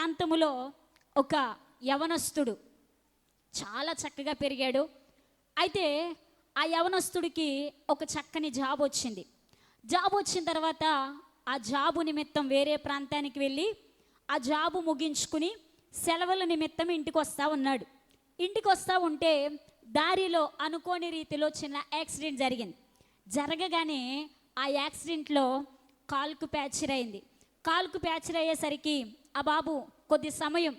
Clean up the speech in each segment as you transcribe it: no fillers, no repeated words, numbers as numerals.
ప్రాంతములో ఒక యవనస్తుడు చాలా చక్కగా పెరిగాడు. అయితే ఆ యవనస్తుడికి ఒక చక్కని జాబ్ వచ్చింది. జాబ్ వచ్చిన తర్వాత ఆ జాబు నిమిత్తం వేరే ప్రాంతానికి వెళ్ళి ఆ జాబు ముగించుకుని సెలవుల నిమిత్తం ఇంటికి వస్తూ ఉన్నాడు. ఇంటికి వస్తూ ఉంటే దారిలో అనుకోని రీతిలో చిన్న యాక్సిడెంట్ జరిగింది. జరగగానే ఆ యాక్సిడెంట్లో కాలుకు ప్యాచర్ అయింది. కాలుకు ప్యాచర్ అయ్యేసరికి ఆ బాబు కొద్ది సమయం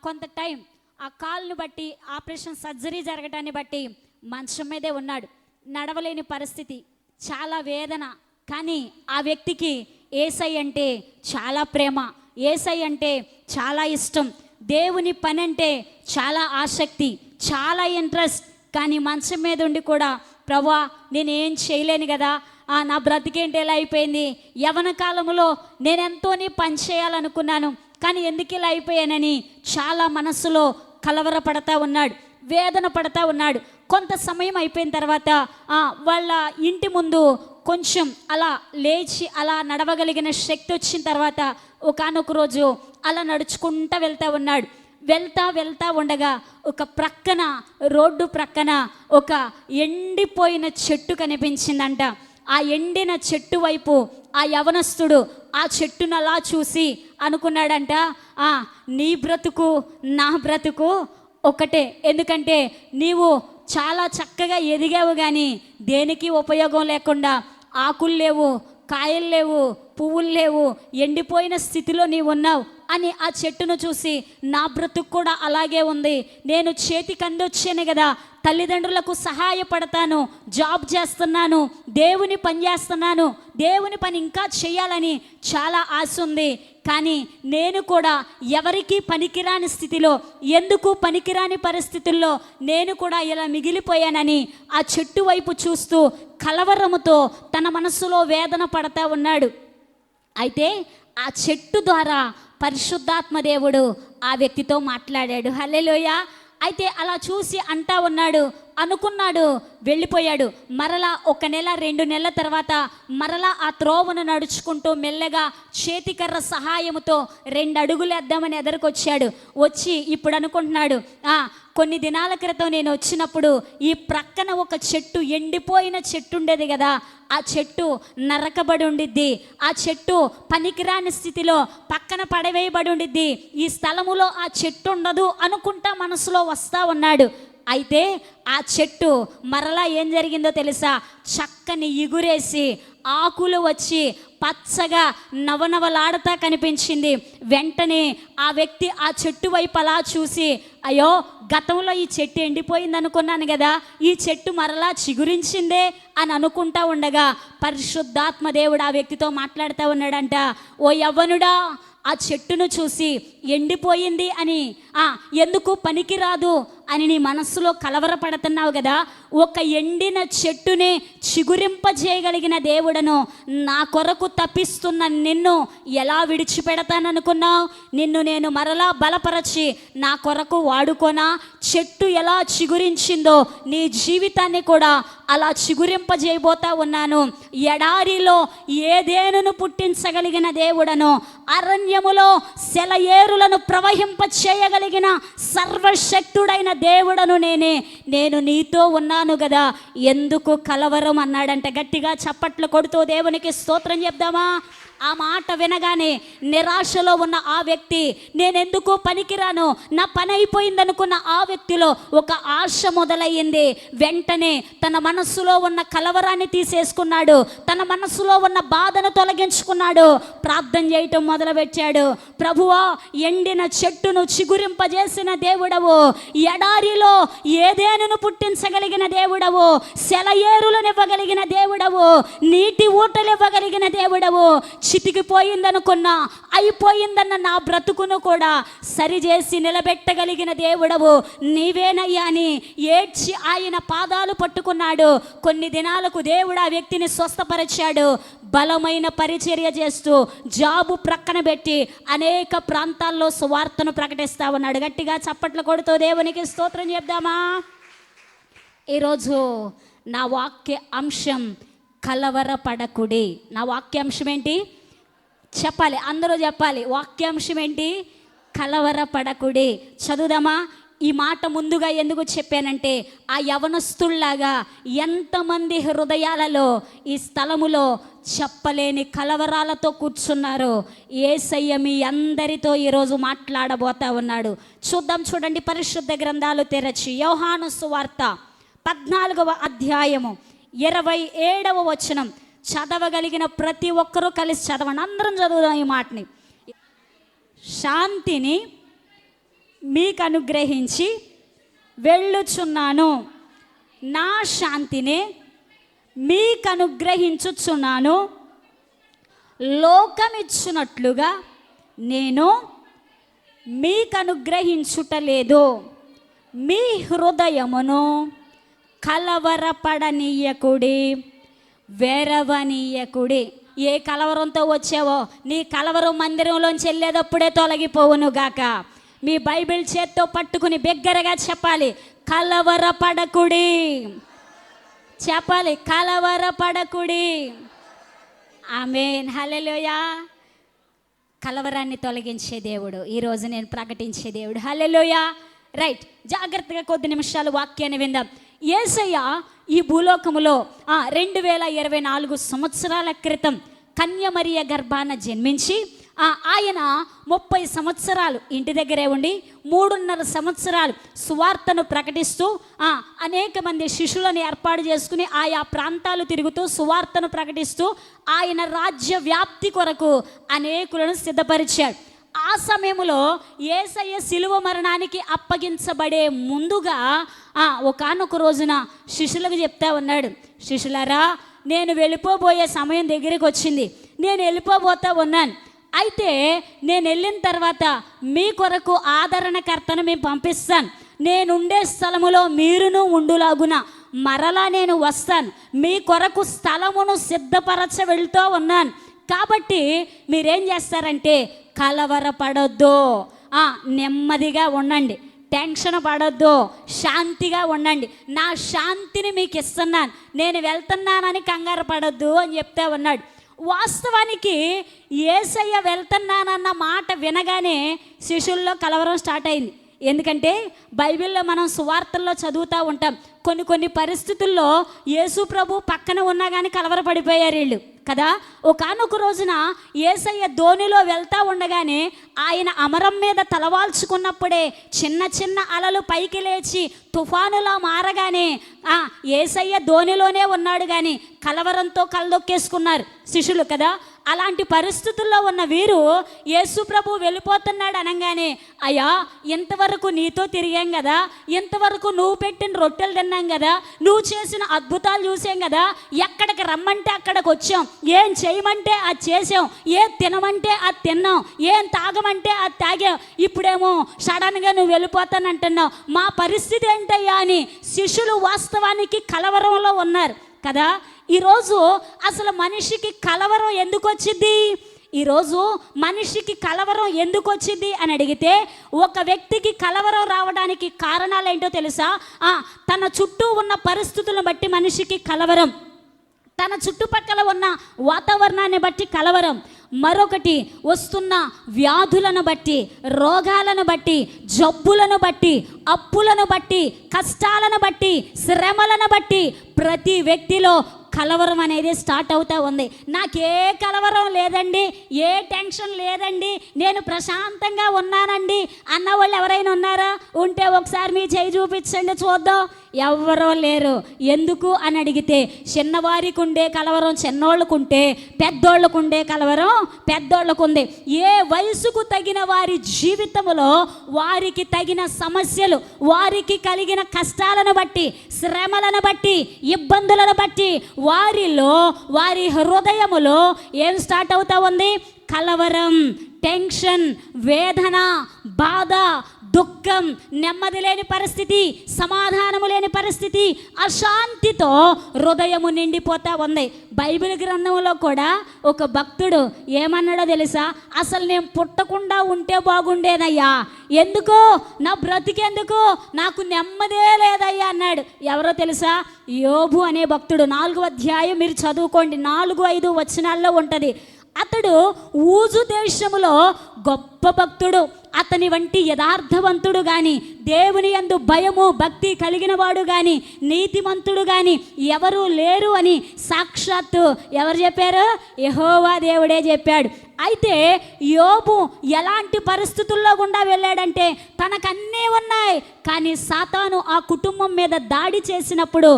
కొంత టైం ఆ కాలును బట్టి ఆపరేషన్ సర్జరీ జరగడాన్ని బట్టి మంచం మీదే ఉన్నాడు. నడవలేని పరిస్థితి, చాలా వేదన. కానీ ఆ వ్యక్తికి యేసయ్య అంటే చాలా ప్రేమ, యేసయ్య అంటే చాలా ఇష్టం, దేవుని పని అంటే చాలా ఆసక్తి, చాలా ఇంట్రెస్ట్. కానీ మంచం మీద ఉండి కూడా ప్రభువా నేనేం చేయలేను కదా, నా బ్రతికేంటి ఎలా అయిపోయింది, యవన కాలంలో నేనెంతో పని చేయాలనుకున్నాను కానీ ఎందుకు ఇలా అయిపోయానని చాలా మనసులో కలవరపడతా ఉన్నాడు, వేదన పడతా ఉన్నాడు. కొంత సమయం అయిపోయిన తర్వాత వాళ్ళ ఇంటి ముందు కొంచెం అలా లేచి అలా నడవగలిగిన శక్తి వచ్చిన తర్వాత ఒకానొక రోజు అలా నడుచుకుంటూ వెళ్తూ ఉన్నాడు. వెళ్తా ఉండగా ఒక ప్రక్కన రోడ్డు ప్రక్కన ఒక ఎండిపోయిన చెట్టు కనిపించిందంట. ఆ ఎండిన చెట్టు వైపు ఆ యవనస్తుడు ఆ చెట్టును అలా చూసి అనుకున్నాడంట, నీ బ్రతుకు నా బ్రతుకు ఒకటే. ఎందుకంటే నీవు చాలా చక్కగా ఎదిగావు కానీ దేనికి ఉపయోగం లేకుండా ఆకులు లేవు, కాయలు లేవు, పువ్వులు లేవు, ఎండిపోయిన స్థితిలో నీవు ఉన్నావు అని ఆ చెట్టును చూసి నా బ్రతుకు కూడా అలాగే ఉంది. నేను చేతికి అందొచ్చాను కదా, తల్లిదండ్రులకు సహాయపడతాను, జాబ్ చేస్తున్నాను, దేవుని పని చేస్తున్నాను, దేవుని పని ఇంకా చేయాలని చాలా ఆశ ఉంది. కానీ నేను కూడా ఎవరికి పనికిరాని స్థితిలో, ఎందుకు పనికిరాని పరిస్థితుల్లో నేను కూడా ఇలా మిగిలిపోయానని ఆ చెట్టు వైపు చూస్తూ కలవరముతో తన మనసులో వేదన పడతా ఉన్నాడు. అయితే ఆ చెట్టు ద్వారా పరిశుద్ధాత్మ దేవుడు ఆ వ్యక్తితో మాట్లాడాడు. హల్లెలూయా. అయితే అలా చూసి అంటా ఉన్నాడు, అనుకున్నాడు, వెళ్ళిపోయాడు. మరలా 1 నెల 2 నెలల తర్వాత మరలా ఆ త్రోవను నడుచుకుంటూ మెల్లగా చేతికర్ర సహాయముతో 2 అడుగులు వేద్దామని ఎదరికొచ్చాడు. వచ్చి ఇప్పుడు అనుకుంటున్నాడు, కొన్ని దినాల క్రితం నేను వచ్చినప్పుడు ఈ ప్రక్కన ఒక చెట్టు, ఎండిపోయిన చెట్టు ఉండేది కదా, ఆ చెట్టు నరకబడి ఉండిద్ది, ఆ చెట్టు పనికిరాని స్థితిలో పక్కన పడవేయబడి ఉండిద్ది, ఈ స్థలములో ఆ చెట్టు ఉండదు అనుకుంటా మనసులో వస్తా ఉన్నాడు. అయితే ఆ చెట్టు మరలా ఏం జరిగిందో తెలుసా, చక్కని ఇగురేసి ఆకులు వచ్చి పచ్చగా నవనవలాడుతా కనిపించింది. వెంటనే ఆ వ్యక్తి ఆ చెట్టు వైపు అలా చూసి, అయ్యో గతంలో ఈ చెట్టు ఎండిపోయింది అనుకున్నాను కదా, ఈ చెట్టు మరలా చిగురించిందే అని అనుకుంటా ఉండగా పరిశుద్ధాత్మ దేవుడు ఆ వ్యక్తితో మాట్లాడుతూ ఉన్నాడంట, ఓ యవ్వనుడా, ఆ చెట్టును చూసి ఎండిపోయింది అని, ఎందుకు పనికిరాదు అని నీ మనస్సులో కలవరపడుతున్నావు కదా, ఒక ఎండిన చెట్టునే చిగురింపజేయగలిగిన దేవుడను నా కొరకు తప్పిస్తున్న నిన్ను ఎలా విడిచిపెడతాననుకున్నావు? నిన్ను నేను మరలా బలపరచి నా కొరకు వాడుకోనా? చెట్టు ఎలా చిగురించిందో నీ జీవితాన్ని కూడా అలా చిగురింపజేయబోతా ఉన్నాను. ఎడారిలో ఏదేనును పుట్టించగలిగిన దేవుడను, అరణ్యములో సెలయేరులను ప్రవహింపచేయగలిగిన సర్వశక్తుడైన దేవుడను నేను నీతో ఉన్నాను కదా, ఎందుకు కలవరం అన్నాడంటే. గట్టిగా చప్పట్లు కొడుతూ దేవునికి స్తోత్రం చెప్దామా? ఆ మాట వినగానే నిరాశలో ఉన్న ఆ వ్యక్తి, నేనెందుకు పనికిరాను, నా పని అయిపోయిందనుకున్న ఆ వ్యక్తిలో ఒక ఆశ మొదలయ్యింది. వెంటనే తన మనస్సులో ఉన్న కలవరాన్ని తీసేసుకున్నాడు, తన మనస్సులో ఉన్న బాధను తొలగించుకున్నాడు, ప్రార్థన చేయటం మొదలుపెట్టాడు. ప్రభువా, ఎండిన చెట్టును చిగురింపజేసిన దేవుడవు, ఎడారిలో ఏదేనును పుట్టించగలిగిన దేవుడవు, సెలయేరులను ఇవ్వగలిగిన దేవుడవు, నీటి ఊటలు ఇవ్వగలిగిన దేవుడవు, చితికిపోయిందనుకున్నా, అయిపోయిందన్న నా బ్రతుకును కూడా సరిచేసి నిలబెట్టగలిగిన దేవుడవు నీవేనయ్యా అని ఏడ్చి ఆయన పాదాలు పట్టుకున్నాడు. కొన్ని దినాలకు దేవుడు ఆ వ్యక్తిని స్వస్థపరిచాడు. బలమైన పరిచర్య చేస్తూ జాబు ప్రక్కన పెట్టి అనేక ప్రాంతాల్లో సువార్తను ప్రకటిస్తా ఉన్నాడు. గట్టిగా చప్పట్లు కొడుతూ దేవునికి స్తోత్రం చెప్దామా? ఈరోజు నా వాక్య అంశం కలవరపడకుడి. నా వాక్యాంశం ఏంటి చెప్పాలి, అందరూ చెప్పాలి. వాక్యాంశం ఏంటి? కలవరపడకుడి. చదువుదామా? ఈ మాట ముందుగా ఎందుకు చెప్పానంటే, ఆ యవనస్తుల్లాగా ఎంతమంది హృదయాలలో ఈ స్థలములో చెప్పలేని కలవరాలతో కూర్చున్నారు. యేసయ్య మీ అందరితో ఈరోజు మాట్లాడబోతా ఉన్నాడు. చూద్దాం, చూడండి, పరిశుద్ధ గ్రంథాలు తెరచి యోహాను సువార్త 14వ అధ్యాయము 27వ వచనం. చదవగలిగిన ప్రతి ఒక్కరూ కలిసి చదవండి. అందరం చదువుదాం ఈ మాటని. శాంతిని మీకు అనుగ్రహించి వెళ్ళుచున్నాను, నా శాంతిని మీకు అనుగ్రహించుచున్నాను. లోకమిచ్చునట్లుగా నేను మీకు అనుగ్రహించుటలేదు. మీ హృదయమును కలవరపడనీయకుడి, వెరవనీయకుడి. ఏ కలవరంతో వచ్చావో నీ కలవరం మందిరంలోంచి వెళ్ళేటప్పుడే తొలగిపోవును గాక. మీ బైబిల్ చేత్తో పట్టుకుని బిగ్గరగా చెప్పాలి, కలవరపడకుడి. చెప్పాలి, కలవరపడకుడి. ఆమేన్, హల్లెలూయా. కలవరాన్ని తొలగించే దేవుడు ఈరోజు నేను ప్రకటించే దేవుడు. హల్లెలూయా. రైట్, జాగ్రత్తగా కొద్ది నిమిషాలు వాక్యాన్ని విందాం. యేసయ్య ఈ భూలోకములో 2024 సంవత్సరాల క్రితం కన్యమరియ గర్భాన జన్మించి ఆయన 30 సంవత్సరాలు ఇంటి దగ్గరే ఉండి 3.5 సంవత్సరాలు సువార్తను ప్రకటిస్తూ అనేక మంది శిష్యులను ఏర్పాటు చేసుకుని ఆయా ప్రాంతాలు తిరుగుతూ సువార్తను ప్రకటిస్తూ ఆయన రాజ్య వ్యాప్తి కొరకు అనేకులను సిద్ధపరిచాడు. ఆ సమయంలో యేసయ్య శిలువ మరణానికి అప్పగించబడే ముందుగా ఒకానొక రోజున శిష్యులకు చెప్తా ఉన్నాడు, శిష్యులారా, నేను వెళ్ళిపోబోయే సమయం దగ్గరికి వచ్చింది, నేను వెళ్ళిపోబోతా ఉన్నాను. అయితే నేను వెళ్ళిన తర్వాత మీ కొరకు ఆదరణకర్తను మేము పంపిస్తాను. నేనుండే స్థలములో మీరును ఉండులాగున మరలా నేను వస్తాను. మీ కొరకు స్థలమును సిద్ధపరచ వెళ్తూ ఉన్నాను. కాబట్టి మీరేం చేస్తారంటే కలవరపడొద్దు, నెమ్మదిగా ఉండండి, టెన్షన్ పడొద్దు, శాంతిగా ఉండండి. నా శాంతిని మీకు ఇస్తున్నాను, నేను వెళ్తున్నానని కంగారు పడొద్దు అని చెప్తా ఉన్నాడు. వాస్తవానికి యేసయ్య వెళ్తున్నానన్న మాట వినగానే శిష్యుల్లో కలవరం స్టార్ట్ అయింది. ఎందుకంటే బైబిల్లో మనం సువార్తల్లో చదువుతూ ఉంటాం, కొన్ని పరిస్థితుల్లో యేసు ప్రభు పక్కన ఉన్నా కానీ కలవరపడిపోయారు వీళ్ళు కదా. ఒకానొక రోజున యేసయ్య ధోనిలో వెళ్తూ ఉండగానే ఆయన అమరం మీద తలవాల్చుకున్నప్పుడే చిన్న అలలు పైకి లేచి తుఫానులా మారగానే యేసయ్య ధోనిలోనే ఉన్నాడు కానీ కలవరంతో కలదొక్కేసుకున్నారు శిష్యులు కదా. అలాంటి పరిస్థితుల్లో ఉన్న వీరు యేసు ప్రభు వెళ్ళిపోతున్నాడు అనగానే, అయ్యా, ఇంతవరకు నీతో తిరిగాం కదా, ఇంతవరకు నువ్వు పెట్టిన రొట్టెలు తిన్నాం కదా, నువ్వు చేసిన అద్భుతాలు చూసాం కదా, ఎక్కడికి రమ్మంటే అక్కడికి వచ్చాం, ఏం చేయమంటే అది చేసాం, ఏం తినమంటే అది తిన్నాం, ఏం తాగమంటే అది తాగాం, ఇప్పుడేమో సడన్గా నువ్వు వెళ్ళిపోతానంటున్నావు, మా పరిస్థితి ఏంటయ్యా అని శిష్యులు వాస్తవానికి కలవరంలో ఉన్నారు కదా. ఈరోజు అసలు మనిషికి కలవరం ఎందుకు వచ్చింది? ఈరోజు మనిషికి కలవరం ఎందుకు వచ్చింది అని అడిగితే, ఒక వ్యక్తికి కలవరం రావడానికి కారణాలు ఏంటో తెలుసా? తన చుట్టూ ఉన్న పరిస్థితులను బట్టి మనిషికి కలవరం, తన చుట్టుపక్కల ఉన్న వాతావరణాన్ని బట్టి కలవరం, మరొకటి వస్తున్న వ్యాధులను బట్టి, రోగాలను బట్టి, జబ్బులను బట్టి, అప్పులను బట్టి, కష్టాలను బట్టి, శ్రమలను బట్టి ప్రతి వ్యక్తిలో కలవరం అనేది స్టార్ట్ అవుతూ ఉంది. నాకే కలవరం లేదండి, ఏ టెన్షన్ లేదండి, నేను ప్రశాంతంగా ఉన్నానండి అన్న వాళ్ళు ఎవరైనా ఉన్నారా? ఉంటే ఒకసారి మీ చేయి చూపించండి చూద్దాం. ఎవరో లేరు. ఎందుకు అని అడిగితే, చిన్నవారికి ఉండే కలవరం చిన్నోళ్ళకుంటే, పెద్దోళ్ళకు ఉండే కలవరం పెద్దోళ్ళకు ఉంది. ఏ వయసుకు తగిన వారి జీవితంలో వారికి తగిన సమస్యలు, వారికి కలిగిన కష్టాలను బట్టి, శ్రమలను బట్టి, ఇబ్బందులను బట్టి వారిలో, వారి హృదయములో ఏం స్టార్ట్ అవుతా ఉంది? కలవరం, టెన్షన్, వేదన, బాధ, దుఃఖం, నెమ్మది లేని పరిస్థితి, సమాధానము లేని పరిస్థితి, అశాంతితో హృదయము నిండిపోతా ఉంది. బైబిల్ గ్రంథంలో కూడా ఒక భక్తుడు ఏమన్నాడో తెలుసా? అసలు నేను పుట్టకుండా ఉంటే బాగుండేదయ్యా, ఎందుకో నా బ్రతికెందుకు, నాకు నెమ్మదే లేదయ్యా అన్నాడు. ఎవరో తెలుసా? యోబు అనే భక్తుడు. 4వ అధ్యాయం మీరు చదువుకోండి, 4-5 వచనాల్లో ఉంటుంది. అతడు ఊజు దేశములో గొప్ప భక్తుడు. అతని వంటి యథార్థవంతుడు గాని, దేవుని యందు భయము భక్తి కలిగిన వాడు గాని, నీతిమంతుడు గాని ఎవరు లేరు అని సాక్షాత్తు ఎవరు చెప్పారు? యెహోవా దేవుడే చెప్పాడు. అయితే యోబు ఎలాంటి పరిస్థితుల్లో గుండా వెళ్ళాడంటే, తనకన్నీ ఉన్నాయి, కానీ సాతాను ఆ కుటుంబం మీద దాడి చేసినప్పుడు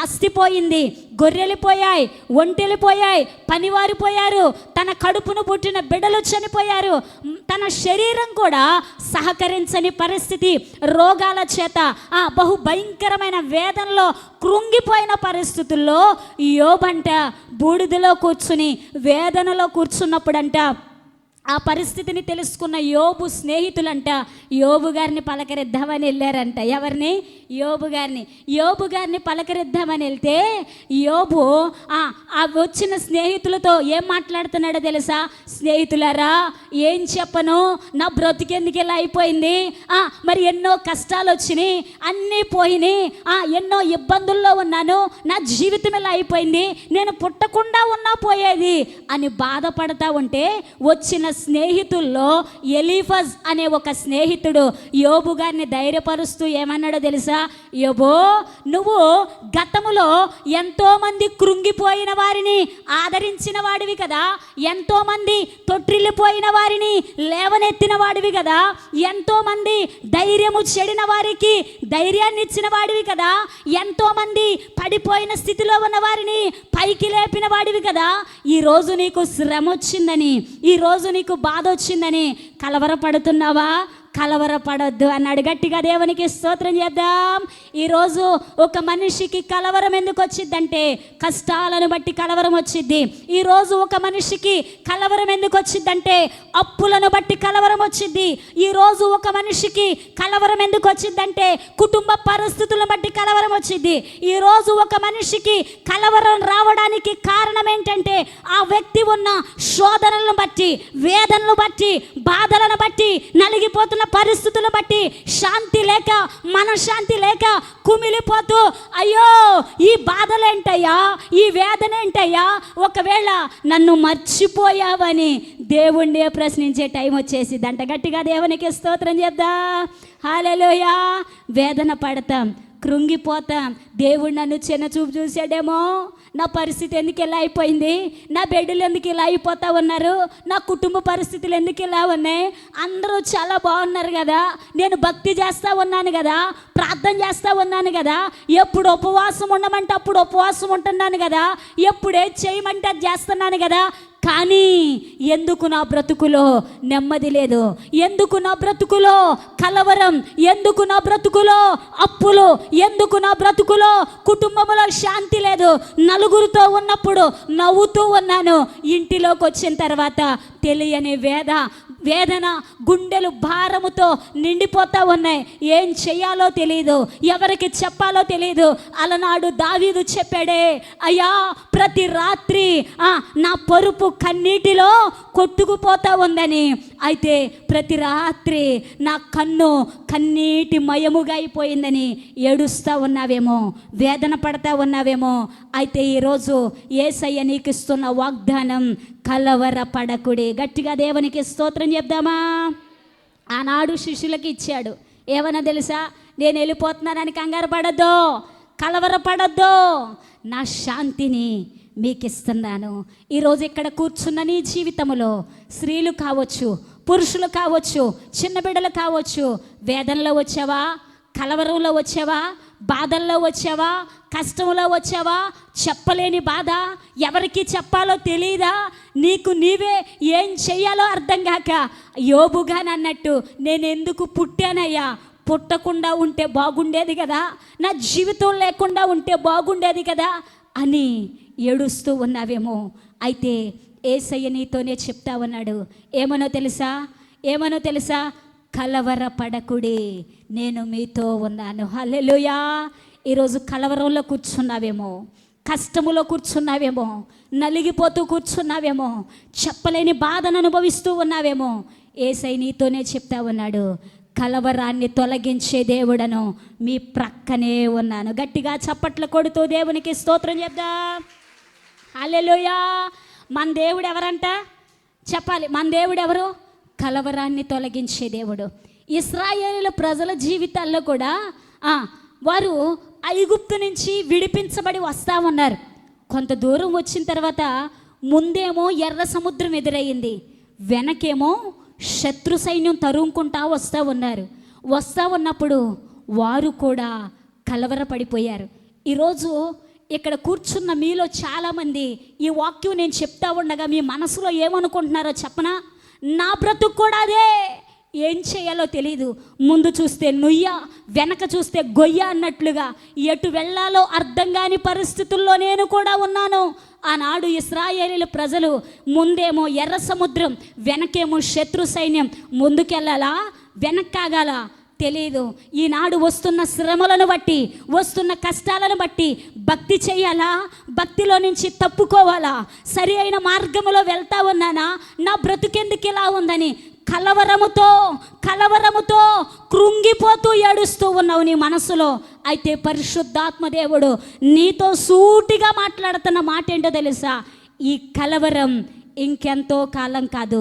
ఆస్తి పోయింది, గొర్రెలు పోయాయి, ఒంటెలు పోయాయి, పనివారు పోయారు, తన కడుపును పుట్టిన బిడ్డలు చనిపోయారు, తన శరీరం కూడా సహకరించని పరిస్థితి, రోగాల చేత బహు భయంకరమైన వేదనలో కృంగిపోయిన పరిస్థితుల్లో యోబంట బూడిదలో కూర్చుని వేదనలో కూర్చున్నప్పుడంట ఆ పరిస్థితిని తెలుసుకున్న యోబు స్నేహితులంట యోబు గారిని పలకరిద్దామని వెళ్ళారంట. ఎవరిని? యోబు గారిని పలకరిద్దామని వెళ్తే యోబు ఆ వచ్చిన స్నేహితులతో ఏం మాట్లాడుతున్నాడో తెలుసా? స్నేహితులారా, ఏం చెప్పను, నా బ్రతికెందుకు ఇలా అయిపోయింది, మరి ఎన్నో కష్టాలు వచ్చినాయి, అన్నీ పోయినాయి, ఎన్నో ఇబ్బందుల్లో ఉన్నాను, నా జీవితం ఇలా అయిపోయింది, నేను పుట్టకుండా ఉన్నా పోయేది అని బాధపడతా ఉంటే వచ్చిన స్నేహితుల్లో ఎలీఫజ్ అనే ఒక స్నేహితుడు యోబు గారిని ధైర్యపరుస్తూ ఏమన్నాడో తెలుసా? యోబో, నువ్వు గతములో ఎంతో మంది కృంగిపోయిన వారిని ఆదరించిన వాడివి కదా, ఎంతో మంది తొట్టిల్లిపోయిన వారిని లేవనెత్తిన వాడివి కదా, ఎంతో మంది ధైర్యము చెడిన వారికి ధైర్యాన్ని ఇచ్చిన వాడివి కదా, ఎంతో మంది పడిపోయిన స్థితిలో ఉన్న వారిని పైకి లేపిన వాడివి కదా, ఈరోజు నీకు శ్రమ వచ్చిందని, ఈరోజు నీకు బాధ వచ్చిందని కలవరపడుతున్నావా? కలవరపడొద్దు అన్నాడు. గట్టిగా దేవునికి స్తోత్రం చేద్దాం. ఈరోజు ఒక మనిషికి కలవరం ఎందుకు వచ్చిందంటే కష్టాలను బట్టి కలవరం వచ్చింది. ఈరోజు ఒక మనిషికి కలవరం ఎందుకు వచ్చిందంటే అప్పులను బట్టి కలవరం వచ్చింది. ఈరోజు ఒక మనిషికి కలవరం ఎందుకు వచ్చిందంటే కుటుంబ పరిస్థితులను బట్టి కలవరం వచ్చింది. ఈరోజు ఒక మనిషికి కలవరం రావడానికి కారణం ఏంటంటే ఆ వ్యక్తి ఉన్న శోధనలను బట్టి, వేదనలు బట్టి, బాధలను బట్టి, నలిగిపోతున్న పరిస్థితులను బట్టి శాంతి లేక, మనశ్శాంతి లేక కుమిలిపోతూ అయ్యో ఈ బాధలేంటయ్యా, ఈ వేదన ఏంటయ్యా, ఒకవేళ నన్ను మర్చిపోయావని దేవుణ్ణి ప్రశ్నించే టైం వచ్చేసిద్దంట. గట్టిగా దేవునికి స్తోత్రం చేద్దాం. హల్లెలూయా. వేదన పడతాం, కృంగిపోతాం. దేవుడు నన్ను చిన్న చూపు చూసాడేమో, నా పరిస్థితి ఎందుకు ఇలా అయిపోయింది, నా బిడ్డలు ఎందుకు ఇలా అయిపోతా ఉన్నారు, నా కుటుంబ పరిస్థితులు ఎందుకు ఇలా ఉన్నాయి, అందరూ చాలా బాగున్నారు కదా, నేను భక్తి చేస్తూ ఉన్నాను కదా, ప్రార్థన చేస్తూ ఉన్నాను కదా, ఎప్పుడు ఉపవాసం ఉండమంటే అప్పుడు ఉపవాసం ఉంటున్నాను కదా, ఎప్పుడు ఏది చేయమంటే అది చేస్తున్నాను కదా, కానీ ఎందుకు నా బ్రతుకులో నెమ్మది లేదు, ఎందుకు నా బ్రతుకులో కలవరం, ఎందుకు నా బ్రతుకులో అప్పులు, ఎందుకు నా బ్రతుకులో కుటుంబంలో శాంతి లేదు, నలుగురితో ఉన్నప్పుడు నవ్వుతూ ఉన్నాను, ఇంటిలోకి వచ్చిన తర్వాత తెలియని వేదన, గుండెలు భారముతో నిండిపోతా ఉన్నాయి, ఏం చేయాలో తెలియదు, ఎవరికి చెప్పాలో తెలియదు. అలనాడు దావీదు చెప్పాడే, అయ్యా ప్రతి రాత్రి నా పరుపు కన్నీటిలో కొట్టుకుపోతా ఉందని. అయితే ప్రతి రాత్రి నా కన్ను కన్నీటి మయముగా అయిపోయిందని ఏడుస్తూ ఉన్నావేమో, వేదన పడతా ఉన్నావేమో. అయితే ఈరోజు యేసయ్య నీకు ఇస్తున్న వాగ్దానం, కలవరపడకుడి. గట్టిగా దేవునికి స్తోత్రం చెప్దామా? ఆనాడు శిష్యులకి ఇచ్చాడు, ఏమన్నా తెలుసా? నేను వెళ్ళిపోతున్నానని కంగారు పడద్దు, కలవరపడద్దు, నా శాంతిని మీకు ఇస్తున్నాను. ఈరోజు ఇక్కడ కూర్చున్న నీ జీవితంలో స్త్రీలు కావచ్చు, పురుషులు కావచ్చు, చిన్న బిడ్డలు కావచ్చు, వేదనలో వచ్చావా, కలవరంలో వచ్చావా, బాధల్లో వచ్చావా, కష్టంలో వచ్చావా, చెప్పలేని బాధ, ఎవరికి చెప్పాలో తెలియదా, నీకు నీవే ఏం చెయ్యాలో అర్థం కాక యోబుగా అన్నట్టు నేను ఎందుకు పుట్టానయ్యా, పుట్టకుండా ఉంటే బాగుండేది కదా, నా జీవితం లేకుండా ఉంటే బాగుండేది కదా అని ఏడుస్తూ ఉన్నావేమో. అయితే యేసయ్య నీతోనే చెప్తా ఉన్నాడు, ఏమనో తెలుసా? కలవరపడకుడి, నేను మీతో ఉన్నాను. హల్లెలూయా. ఈరోజు కలవరంలో కూర్చున్నావేమో, కష్టములో కూర్చున్నావేమో, నలిగిపోతూ కూర్చున్నావేమో, చెప్పలేని బాధను అనుభవిస్తూ ఉన్నావేమో. యేసయ్య నీతోనే చెప్తా ఉన్నాడు, కలవరాన్ని తొలగించే దేవుడను మీ ప్రక్కనే ఉన్నాను. గట్టిగా చప్పట్లు కొడుతూ దేవునికి స్తోత్రం చెప్దాం. హల్లెలూయా. మన దేవుడు ఎవరంట? చెప్పాలి, మన దేవుడు ఎవరు? కలవరాన్ని తొలగించే దేవుడు. ఇశ్రాయేలు ప్రజల జీవితాల్లో కూడా వారు ఐగుప్తు నుంచి విడిపించబడి వస్తూ ఉన్నారు. కొంత దూరం వచ్చిన తర్వాత ముందేమో ఎర్ర సముద్రం ఎదురయ్యింది, వెనకేమో శత్రు సైన్యం తరుముకుంటా వస్తూ ఉన్నారు. వస్తూ ఉన్నప్పుడు వారు కూడా కలవరపడిపోయారు. ఈరోజు ఇక్కడ కూర్చున్న మీలో చాలామంది ఈ వాక్యం నేను చెప్తా ఉండగా మీ మనసులో ఏమనుకుంటున్నారో చెప్పనా? నా బ్రతుకు కూడా అదే, ఏం చేయాలో తెలీదు. ముందు చూస్తే నుయ్య, వెనక చూస్తే గొయ్య అన్నట్లుగా ఎటు వెళ్ళాలో అర్థం కాని పరిస్థితుల్లో నేను కూడా ఉన్నాను. ఆనాడు ఇశ్రాయేలీల ప్రజలు ముందేమో ఎర్ర సముద్రం, వెనకేమో శత్రు సైన్యం. ముందుకెళ్ళాలా వెనక్కాగాల తెలీదు. ఈనాడు వస్తున్న శ్రమలను బట్టి, వస్తున్న కష్టాలను బట్టి భక్తి చేయాలా, భక్తిలో నుంచి తప్పుకోవాలా, సరి అయిన మార్గంలో వెళ్తా ఉన్నానా, నా బ్రతుకెందుకు ఇలా ఉందని కలవరముతో కృంగిపోతూ ఏడుస్తూ ఉన్నావు నీ మనసులో. అయితే పరిశుద్ధాత్మ దేవుడు నీతో సూటిగా మాట్లాడుతున్న మాట ఏంటో తెలుసా? ఈ కలవరం ఇంకెంతో కాలం కాదు,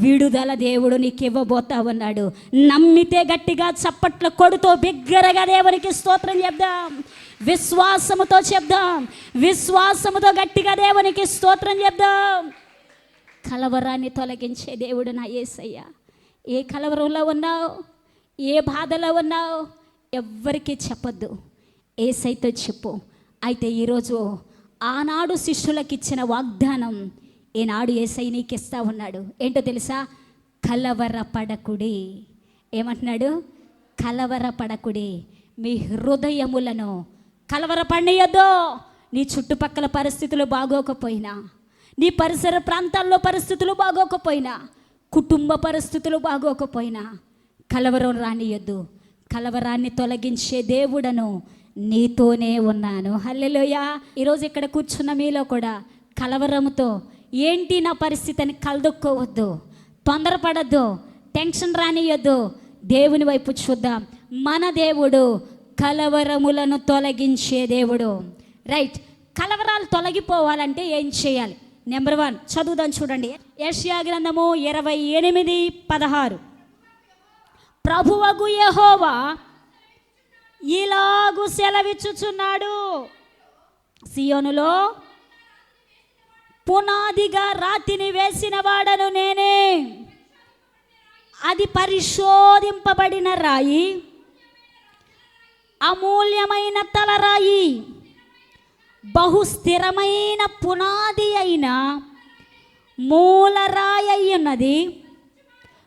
విడుదల దేవుడు నీకు ఇవ్వబోతా ఉన్నాడు. నమ్మితే గట్టిగా చప్పట్లు కొడుతూ బిగ్గరగా దేవునికి స్తోత్రం చెప్దాం. విశ్వాసముతో చెప్దాం, విశ్వాసముతో గట్టిగా దేవునికి స్తోత్రం చెప్దాం. కలవరాన్ని తొలగించే దేవుడు నా యేసయ్య. ఏ కలవరంలో ఉన్నావు, ఏ బాధలో ఉన్నావు, ఎవ్వరికీ చెప్పొద్దు, యేసయ్యతో చెప్పు. అయితే ఈరోజు ఆనాడు శిష్యులకు ఇచ్చిన వాగ్దానం ఈనాడు యేసయ్య నీకు ఇస్తా ఉన్నాడు. ఏంటో తెలుసా? కలవరపడకుడి. ఏమంటున్నాడు? కలవరపడకుడి. మీ హృదయములను కలవరపడనీయొద్దు. నీ చుట్టుపక్కల పరిస్థితులు బాగోకపోయినా, నీ పరిసర ప్రాంతాల్లో పరిస్థితులు బాగోకపోయినా, కుటుంబ పరిస్థితులు బాగోకపోయినా కలవరం రానియొద్దు. కలవరాన్ని తొలగించే దేవుడను నీతోనే ఉన్నాను. హల్లెలూయా. ఈరోజు ఇక్కడ కూర్చున్న మీలో కూడా కలవరంతో ఏంటి నా పరిస్థితి అని కలదొక్కోవద్దు, తొందరపడద్దు, టెన్షన్ రానియొద్దు. దేవుని వైపు చూద్దాం. మన దేవుడు కలవరములను తొలగించే దేవుడు. రైట్. కలవరాలు తొలగిపోవాలంటే ఏం చేయాలి? నెంబర్ 1 చదువుదాం, చూడండి. యెషయా గ్రంథము 28:16. ప్రభువగు యెహోవా ఇలాగు సెలవిచ్చుచున్నాడు, సియోనులో పునాదిగా రాతిని వేసిన వాడను నేనే, అది పరిశోధింపబడిన రాయి, అమూల్యమైన తలరాయి, బహుస్థిరమైన పునాది అయిన మూలరాయి అయ్యున్నది.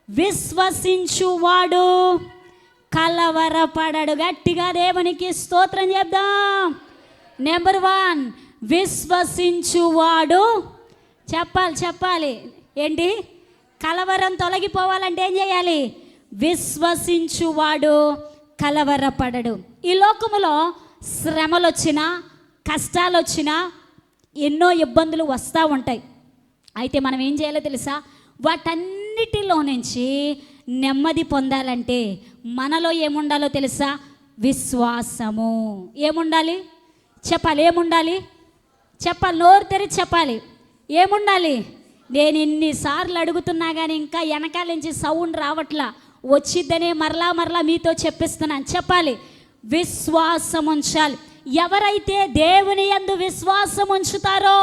విశ్వసించువాడు కలవరపడడు. గట్టిగా దేవునికి స్తోత్రం చెప్దాం. నెంబర్ 1 విశ్వసించువాడు. చెప్పాలి ఏంటి? కలవరం తొలగిపోవాలంటే ఏం చేయాలి? విశ్వసించువాడు కలవరపడడు. ఈ లోకములో శ్రమలు వచ్చినా, కష్టాలు వచ్చినా, ఎన్నో ఇబ్బందులు వస్తూ ఉంటాయి. అయితే మనం ఏం చేయాలో తెలుసా? వాటన్నిటిలో నుంచి నెమ్మది పొందాలంటే మనలో ఏముండాలో తెలుసా? విశ్వాసము. ఏముండాలి? చెప్పాలి. ఏముండాలి? చెప్పాలి. నోరు తెరిచి చెప్పాలి. ఏముండాలి? నేను ఇన్నిసార్లు అడుగుతున్నా కానీ ఇంకా వెనకాల నుంచి సౌండ్ రావట్లా. వచ్చిద్దనే మరలా మీతో చెప్పిస్తున్నాను. చెప్పాలి. విశ్వాసం ఉంచాలి. ఎవరైతే దేవుని యందు విశ్వాసం ఉంచుతారో,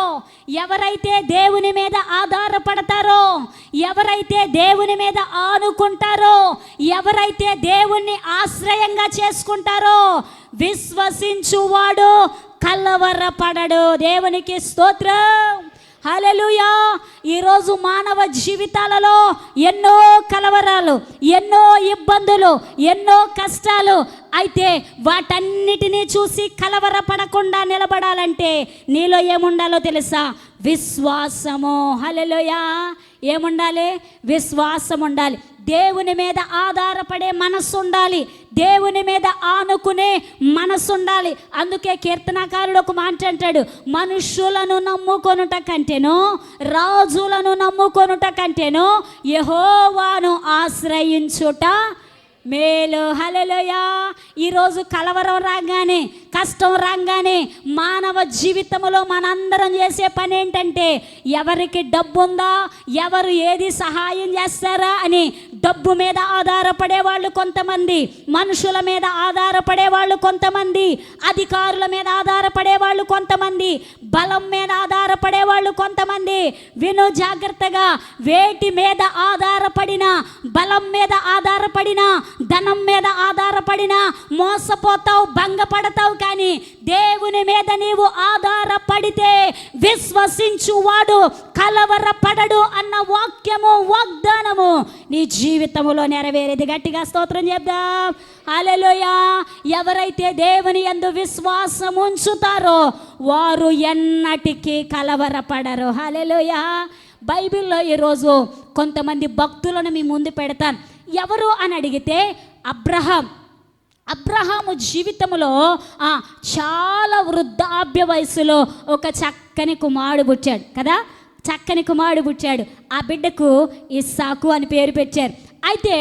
ఎవరైతే దేవుని మీద ఆధారపడతారో, ఎవరైతే దేవుని మీద ఆనుకుంటారో, ఎవరైతే దేవుణ్ణి ఆశ్రయంగా చేసుకుంటారో, విశ్వసించువాడు కలవరపడడు. దేవునికి స్తోత్రం. హల్లెలూయా. ఈరోజు మానవ జీవితాలలో ఎన్నో కలవరాలు, ఎన్నో ఇబ్బందులు, ఎన్నో కష్టాలు. అయితే వాటన్నిటినీ చూసి కలవరపడకుండా నిలబడాలంటే నీలో ఏముండాలో తెలుసా? విశ్వాసము. హల్లెలూయా. ఏముండాలి? విశ్వాసం ఉండాలి. దేవుని మీద ఆధారపడే మనసు ఉండాలి. దేవుని మీద ఆనుకునే మనసు ఉండాలి. అందుకే కీర్తనకారుడు ఒక మాట అంటాడు, మనుషులను నమ్ముకొనుట కంటేనో, రాజులను నమ్ముకొనుట కంటేనో యెహోవాను ఆశ్రయించుట మేలు. హల్లెలూయా. ఈరోజు కలవరం రాగానే, కష్టం రాగానే మానవ జీవితంలో మనందరం చేసే పని ఏంటంటే, ఎవరికి డబ్బు ఉందా, ఎవరు ఏది సహాయం చేస్తారా అని డబ్బు మీద ఆధారపడే వాళ్ళు కొంతమంది, మనుషుల మీద ఆధారపడే వాళ్ళు కొంతమంది, అధికారుల మీద ఆధారపడే వాళ్ళు కొంతమంది, బలం మీద ఆధారపడే వాళ్ళు కొంతమంది. విను జాగ్రత్తగా, వేటి మీద ఆధారపడినా, బలం మీద ఆధారపడినా, ధనం మీద ఆధారపడినా మోసపోతావు, భంగపడతావు. కానీ దేవుని మీద నీవు ఆధారపడితే విశ్వసించువాడు కలవరపడడు అన్న వాక్యము, వాగ్దానము నీ జీవితంలో నెరవేరేది. గట్టిగా స్తోత్రం చెప్దాం. హల్లెలూయా. ఎవరైతే దేవుని యందు విశ్వాసం ఉంచుతారో వారు ఎన్నటికీ కలవరపడరు. హల్లెలూయా. బైబిల్లో ఈరోజు కొంతమంది భక్తులను మీ ముందు పెడతాను. ఎవరు అని అడిగితే అబ్రహాము జీవితంలో చాలా వృద్ధాప్య వయసులో ఒక చక్కని కుమారుడు పుట్టాడు కదా. చక్కని కుమారుడు పుట్టాడు. ఆ బిడ్డకు ఇస్సాకు అని పేరు పెట్టారు. అయితే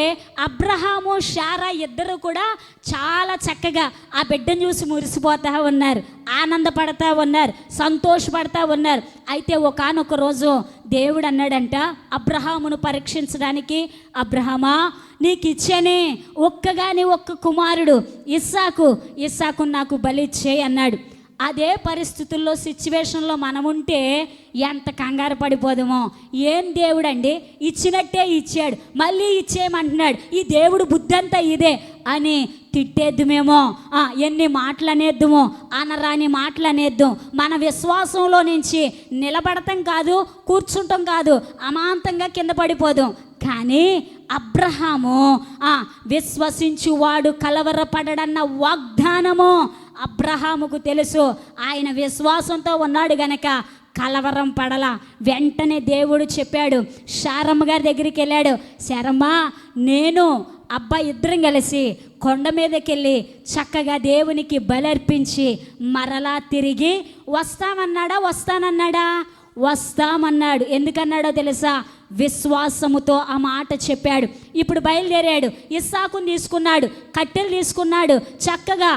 అబ్రహాము, శారా ఇద్దరు కూడా చాలా చక్కగా ఆ బిడ్డను చూసి మురిసిపోతూ ఉన్నారు, ఆనందపడతా ఉన్నారు, సంతోషపడతా ఉన్నారు. అయితే ఒకానొక రోజు దేవుడు అన్నాడంట అబ్రహామును పరీక్షించడానికి, అబ్రహామా నీకు ఇచ్చానే ఒక్క కుమారుడు ఇస్సాకు నాకు బలి ఇచ్చేయి అన్నాడు. అదే పరిస్థితుల్లో, సిచ్యువేషన్లో మనం ఉంటే ఎంత కంగారు పడిపోదామో. ఏం దేవుడు అండి, ఇచ్చినట్టే ఇచ్చాడు, మళ్ళీ ఇచ్చేయమంటున్నాడు, ఈ దేవుడు బుద్ధి అంతా ఇదే అని తిట్టేద్దుమేమో, ఎన్ని మాటలు అనేద్దుమో, అనరాని మాటలు అనేద్దాం. మన విశ్వాసంలో నుంచి నిలబడటం కాదు, కూర్చుంటాం కాదు, అమాంతంగా కింద పడిపోదాం. కానీ అబ్రహాము విశ్వసించువాడు కలవరపడడన్న వాగ్దానము అబ్రహాముకు తెలుసు. ఆయన విశ్వాసంతో ఉన్నాడు గనక కలవరం పడల. వెంటనే దేవుడు చెప్పాడు, శారమ్మ గారి దగ్గరికి వెళ్ళాడు. శారమ్మ, నేను ఇద్దరం కలిసి కొండ మీదకి వెళ్ళి చక్కగా దేవునికి బలర్పించి మరలా తిరిగి వస్తానన్నాడా? వస్తామన్నాడు. ఎందుకన్నాడో తెలుసా? విశ్వాసముతో ఆ మాట చెప్పాడు. ఇప్పుడు బయలుదేరాడు. ఇస్సాకుని తీసుకున్నాడు, కట్టెలు తీసుకున్నాడు, చక్కగా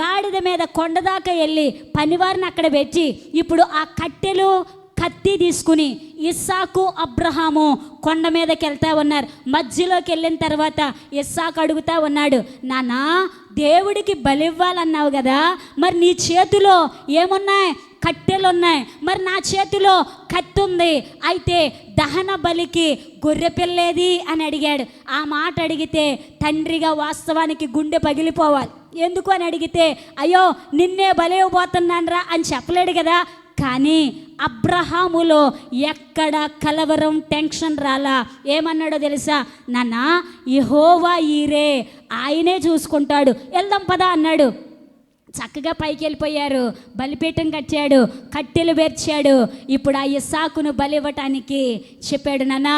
గాడిద మీద కొండ దాకా వెళ్ళి పనివారిని అక్కడ పెట్టి ఇప్పుడు ఆ కట్టెలు, కత్తి తీసుకుని ఇస్సాకు, అబ్రహాము కొండ మీదకి వెళ్తా ఉన్నారు. మధ్యలోకి వెళ్ళిన తర్వాత ఇస్సాకు అడుగుతా ఉన్నాడు, నాన్న దేవుడికి బలి ఇవ్వాలన్నావు కదా, మరి నీ చేతిలో ఏమున్నాయి? కట్టెలు ఉన్నాయి. మరి నా చేతిలో కత్తి ఉంది, అయితే దహన బలికి గొర్రె పిల్లేది అని అడిగాడు. ఆ మాట అడిగితే తండ్రిగా వాస్తవానికి గుండె పగిలిపోవాలి. ఎందుకు అని అడిగితే, అయ్యో నిన్నే బలి ఇవ్వబోతున్నాను రా అని చెప్పలేడు కదా. కానీ అబ్రహాములో ఎక్కడ కలవరం, టెన్షన్ రాలా. ఏమన్నాడో తెలుసా? నాన్న యెహోవా ఈరే, ఆయనే చూసుకుంటాడు, వెళ్దాం పదా అన్నాడు. చక్కగా పైకి వెళ్ళిపోయారు. బలిపీఠం కట్టాడు, కట్టెలు పేర్చాడు. ఇప్పుడు ఆ ఇస్సాకును బలి ఇవ్వటానికి చెప్పాడు. నాన్న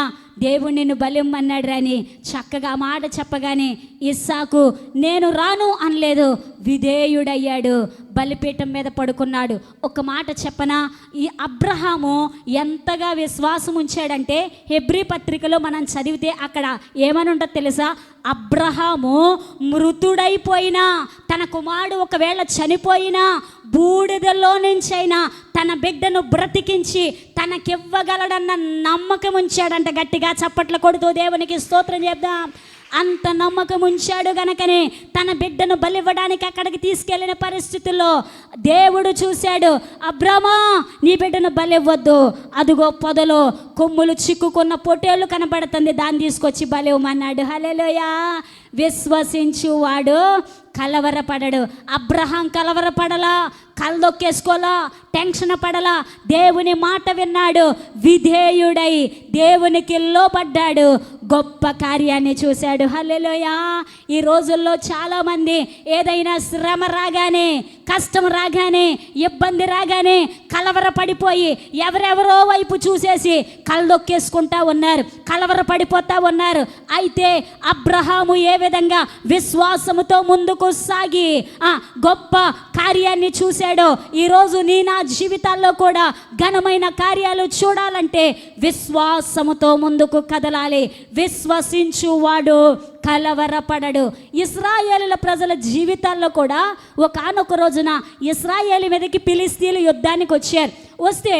దేవుడు నిన్ను బలిమ్మన్నాడు అని చక్కగా మాట చెప్పగానే ఇస్సాకు నేను రాను అనలేదు, విధేయుడయ్యాడు, బలిపీఠం మీద పడుకున్నాడు. ఒక మాట చెప్పనా, ఈ అబ్రహాము ఎంతగా విశ్వాసం ఉంచాడంటే హెబ్రీ పత్రికలో మనం చదివితే అక్కడ ఏమని ఉంటుందో తెలుసా? అబ్రహాము మృతుడైపోయినా, తన కుమారుడు ఒకవేళ చనిపోయినా, బూడిదలో నుంచైనా తన బిడ్డను బ్రతికించి తనకివ్వగలడన్న నమ్మకం ఉంచాడంట. గట్టిగా చప్పట్లు కొడుతూ దేవునికి స్తోత్రం చెప్దాం. అంత నమ్మకం ఉంచాడు గనకనే తన బిడ్డను బలివ్వడానికి అక్కడికి తీసుకెళ్లిన పరిస్థితుల్లో దేవుడు చూశాడు, అబ్రామా నీ బిడ్డను బలివ్వద్దు, అదుగో పొదలో కొమ్ములు చిక్కుకున్న పొట్టేళ్ళు కనబడుతుంది, దాన్ని తీసుకొచ్చి బలివ్వమన్నాడు. హల్లెలూయా. విశ్వసించువాడు కలవరపడడు. Abraham కలవరపడలా, కలదొక్కేసుకోలా, tension పడలా. దేవుని మాట విన్నాడు, విధేయుడై దేవునికి లోబడ్డాడు, గొప్ప కార్యాన్ని చూశాడు. హల్లెలూయా. ఈ రోజుల్లో చాలామంది ఏదైనా శ్రమ రాగానే, కష్టం రాగానే, ఇబ్బంది రాగానే కలవరపడిపోయి ఎవరెవరో వైపు చూసేసి కలదొక్కేసుకుంటా ఉన్నారు, కలవరపడిపోతా ఉన్నారు. అయితే అబ్రహాము ఏ విధంగా విశ్వాసముతో ముందుకు సాగి గొప్ప కార్యాన్ని చూశాడు. చేశాడో ఈరోజు నా జీవితాల్లో కూడా ఘనమైన కార్యాలు చూడాలంటే విశ్వాసముతో ముందుకు కదలాలి. విశ్వసించువాడు కలవరపడడు. ఇశ్రాయేలుల ప్రజల జీవితాల్లో కూడా ఒకానొక రోజున ఇశ్రాయేలు మీదకి ఫిలిష్తీయులు యుద్ధానికి వచ్చారు. వస్తే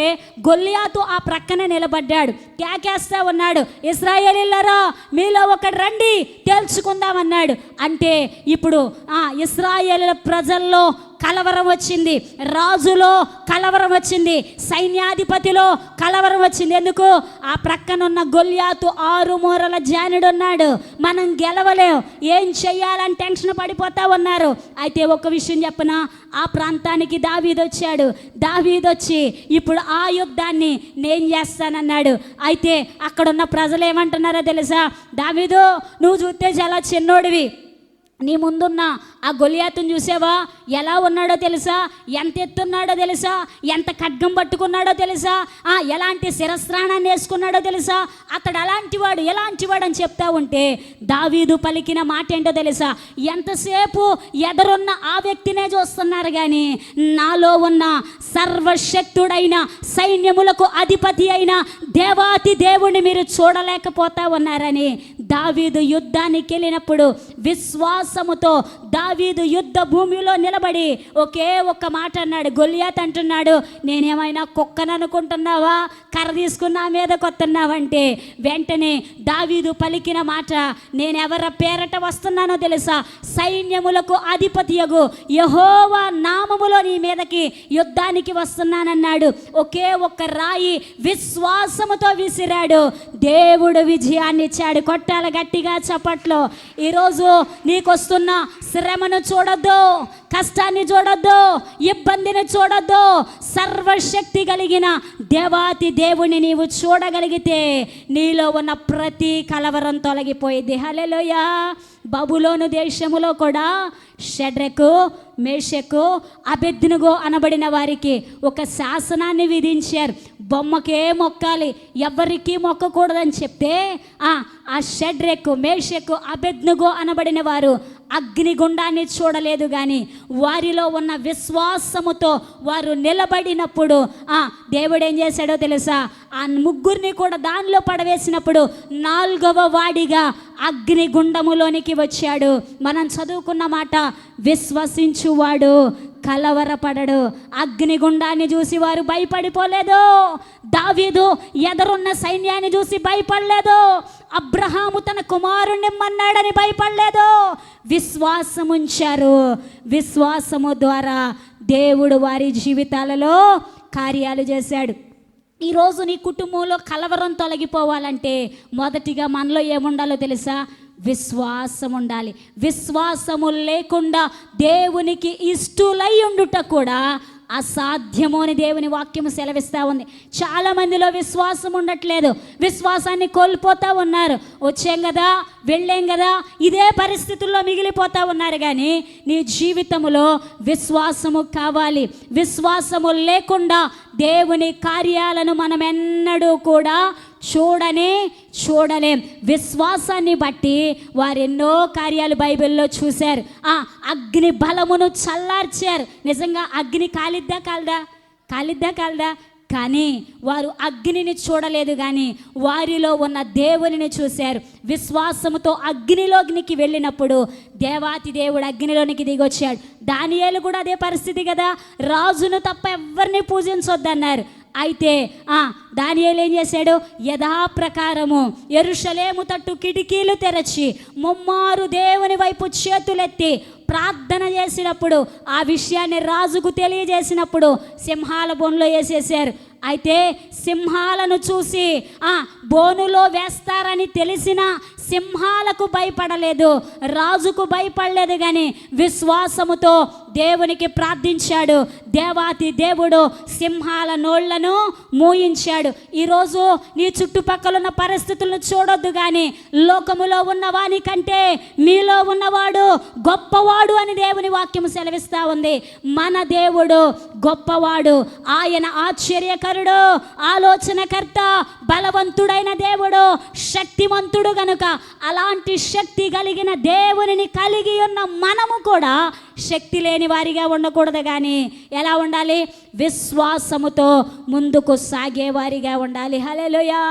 గొల్లియాతు ఆ ప్రక్కన నిలబడ్డాడు, కేకేస్తా ఉన్నాడు, ఇశ్రాయేలీయులారా మీలో ఒకడు రండి తేల్చుకుందామన్నాడు. అంటే ఇప్పుడు ఇశ్రాయేలుల ప్రజల్లో కలవరం వచ్చింది, రాజులో కలవరం వచ్చింది, సైన్యాధిపతిలో కలవరం వచ్చింది. ఎందుకు? ఆ ప్రక్కనున్న గొల్లియాతు 6 మూరల జానుడు ఉన్నాడు. మనం గెలవలేం, ఏం చెయ్యాలని టెన్షన్ పడిపోతా ఉన్నారు. అయితే ఒక విషయం చెప్పనా, ఆ ప్రాంతానికి దావీదు వచ్చాడు. దావీదు వచ్చి ఇప్పుడు ఆ యుద్ధాన్ని నేను చేస్తానన్నాడు. అయితే అక్కడున్న ప్రజలు ఏమంటున్నారో తెలుసా? దావీదు, నువ్వు చూస్తే చాలా చిన్నోడివి, నీ ముందున్న ఆ గొలియాతుని చూసావా? ఎలా ఉన్నాడో తెలుసా? ఎంత ఎత్తున్నాడో తెలుసా? ఎంత ఖడ్గం పట్టుకున్నాడో తెలుసా? ఎలాంటి శిరస్త్రాణాన్ని వేసుకున్నాడో తెలుసా? అతడు అలాంటివాడు ఎలాంటివాడు అని చెప్తా ఉంటే దావీదు పలికిన మాట ఏంటో తెలుసా? ఎంతసేపు ఎదరున్న ఆ వ్యక్తినే చూస్తున్నారు కానీ నాలో ఉన్న సర్వశక్తుడైన సైన్యములకు అధిపతి అయిన దేవాతి దేవుణ్ణి మీరు చూడలేకపోతా ఉన్నారని దావీదు యుద్ధానికి వెళ్ళినప్పుడు విశ్వాసముతో దావీదు యుద్ధ భూమిలో నిలబడి ఒకే ఒక్క మాట అన్నాడు. గొలియాత్ అంటున్నాడు, నేనేమైనా కుక్కను అనుకుంటున్నావా? కర్ర తీసుకున్నా మీద కొత్తన్నావంటే వెంటనే దావీదు పలికిన మాట, నేనెవర పేరట వస్తున్నానో తెలుసా? సైన్యములకు అధిపతియగు యెహోవా నామములో నీ మీదకి యుద్ధానికి వస్తున్నానన్నాడు. ఒకే ఒక్క రాయి విశ్వాసముతో విసిరాడు, దేవుడు విజయాన్ని ఇచ్చాడు. కొట్టాల గట్టిగా చప్పట్లో. ఈరోజు నీకొస్తున్న శ్రమను చూడొద్దు, కష్టాన్ని చూడొద్దు, ఇబ్బందిని చూడొద్దు. సర్వశక్తి కలిగిన దేవాతి దేవుని నీవు చూడగలిగితే నీలో ఉన్న ప్రతి కలవరం తొలగిపోయింది. హల్లెలూయా. బబులోను దేశములో కూడా షడ్రకు, మేషకు, అబేద్నెగో అనబడిన వారికి ఒక శాసనాన్ని విధించారు. బొమ్మకే మొక్కాలి, ఎవరికి మొక్కకూడదని చెప్తే ఆ షడ్రకు, మేషకు, అబేద్నెగో అనబడిన వారు అగ్నిగుండాన్ని చూడలేదు కానీ వారిలో ఉన్న విశ్వాసముతో వారు నిలబడినప్పుడు దేవుడు ఏం చేశాడో తెలుసా? ఆ ముగ్గురిని కూడా దానిలో పడవేసినప్పుడు 4వ వాడిగా అగ్నిగుండములోనికి వచ్చాడు. మనం చదువుకున్న మాట, విశ్వసించువాడు కలవరపడడు. అగ్నిగుండాన్ని చూసి వారు భయపడిపోలేదు. దావీదు ఎదరున్న సైన్యాన్ని చూసి భయపడలేదు. అబ్రహాము తన కుమారుణ్ణి ఇమ్మన్నాడని భయపడలేదు. విశ్వాసముంచారు. విశ్వాసము ద్వారా దేవుడు వారి జీవితాలలో కార్యాలు చేశాడు. ఈరోజు నీ కుటుంబంలో కలవరం తొలగిపోవాలంటే మొదటిగా మనలో ఏముండాలో తెలుసా? విశ్వాసం ఉండాలి. విశ్వాసము లేకుండా దేవునికి ఇష్టులై ఉండుట కూడా అసాధ్యము అని దేవుని వాక్యము సెలవిస్తూ ఉంది. చాలా మందిలో విశ్వాసం ఉండట్లేదు, విశ్వాసాన్ని కోల్పోతూ ఉన్నారు. వచ్చాం కదా, వెళ్ళాం కదా, ఇదే పరిస్థితుల్లో మిగిలిపోతూ ఉన్నారు. కానీ నీ జీవితంలో విశ్వాసము కావాలి. విశ్వాసము లేకుండా దేవుని కార్యాలను మనం ఎన్నడూ కూడా చూడలేం. విశ్వాసాన్ని బట్టి వారు ఎన్నో కార్యాలు బైబిల్లో చూశారు. అగ్ని బలమును చల్లార్చారు. నిజంగా అగ్ని కాలిద్దా కాలదా? కానీ వారు అగ్నిని చూడలేదు, కానీ వారిలో ఉన్న దేవునిని చూశారు. విశ్వాసముతో అగ్నిలోనికి వెళ్ళినప్పుడు దేవాతి దేవుడు అగ్నిలోనికి దిగొచ్చాడు. దానియేలు కూడా అదే పరిస్థితి కదా, రాజును తప్ప ఎవరిని పూజించొద్దన్నారు. అయితే దానియేలు ఏం చేశాడు? యథాప్రకారము యెరూషలేము తట్టు కిటికీలు తెరచి ముమ్మారు దేవుని వైపు చేతులెత్తి ప్రార్థన చేసినప్పుడు, ఆ విషయాన్ని రాజుకు తెలియజేసినప్పుడు సింహాల బోనులో వేసేసారు. అయితే సింహాలను చూసి బోనులో వేస్తారని తెలిసిన సింహాలకు భయపడలేదు, రాజుకు భయపడలేదు. కానీ విశ్వాసముతో దేవునికి ప్రార్థించాడు. దేవాతి దేవుడు సింహాల నోళ్లను మూయించాడు. ఈరోజు నీ చుట్టుపక్కల ఉన్న పరిస్థితులను చూడొద్దు, కానీ లోకములో ఉన్నవాని కంటే మీలో ఉన్నవాడు గొప్పవాడు అని దేవుని వాక్యం సెలవిస్తూ ఉంది. మన దేవుడు గొప్పవాడు, ఆయన ఆశ్చర్యకరుడు, సర్వేశ్వరుడు, ఆలోచనకర్త, బలవంతుడైన దేవుడు, శక్తిమంతుడు గనుక అలాంటి శక్తి కలిగిన దేవునిని కలిగి ఉన్న మనము కూడా శక్తి లేని వారిగా ఉండకూడదు, కానీ ఎలా ఉండాలి? విశ్వాసముతో ముందుకు సాగేవారిగా ఉండాలి. హల్లెలూయా.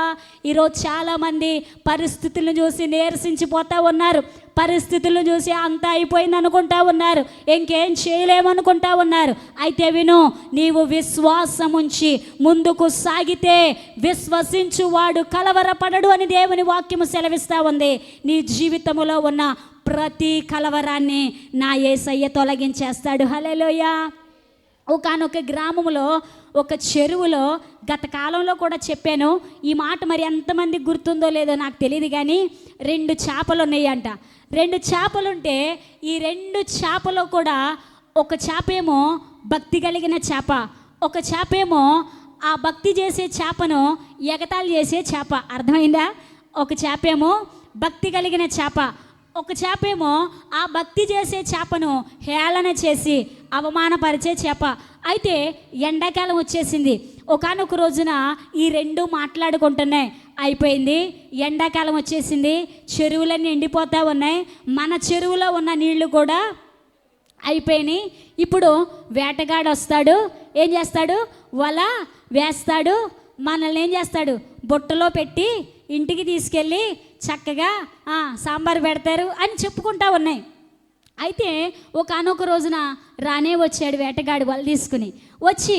ఈరోజు చాలామంది పరిస్థితులను చూసి నీరసించిపోతూ ఉన్నారు, పరిస్థితులను చూసి అంతా అయిపోయింది అనుకుంటా ఉన్నారు, ఇంకేం చేయలేమనుకుంటా ఉన్నారు. అయితే విను, నీవు విశ్వాసం ఉంచి ముందుకు సాగితే విశ్వసించువాడు కలవరపడడు అని దేవుని వాక్యము సెలవిస్తూ ఉంది. నీ జీవితంలో ఉన్న ప్రతి కలవరాన్ని నా యేసయ్య తొలగించేస్తాడు. హల్లెలూయా. ఒకానొక గ్రామంలో ఒక చెరువులో గత కాలంలో కూడా చెప్పాను ఈ మాట, మరి ఎంతమందికి గుర్తుందో లేదో నాకు తెలియదు, కానీ 2 చేపలు ఉన్నాయంట. 2 చేపలుంటే ఈ 2 చేపలో కూడా ఒక చేపేమో భక్తి కలిగిన చేప, ఒక చేపేమో ఆ భక్తి చేసే చేపను ఎగతాళి చేసే చేప. అర్థమైందా? ఒక చేపేమో భక్తి కలిగిన చేప, ఒక చేపేమో ఆ భక్తి చేసే చేపను హేళన చేసి అవమానపరిచే చేప. అయితే ఎండాకాలం వచ్చేసింది. ఒకానొక రోజున ఈ 2 మాట్లాడుకుంటున్నాయి. అయిపోయింది, ఎండాకాలం వచ్చేసింది, చెరువులన్నీ ఎండిపోతూ ఉన్నాయి, మన చెరువులో ఉన్న నీళ్లు కూడా అయిపోయినాయి. ఇప్పుడు వేటగాడు వస్తాడు, ఏం చేస్తాడు? వల వేస్తాడు, మనల్ని ఏం చేస్తాడు? బుట్టలో పెట్టి ఇంటికి తీసుకెళ్ళి చక్కగా సాంబార్ పెడతారు అని చెప్పుకుంటా ఉన్నాయి. అయితే ఒకానొక రోజున రానే వచ్చాడు వేటగాడు వల తీసుకుని. వచ్చి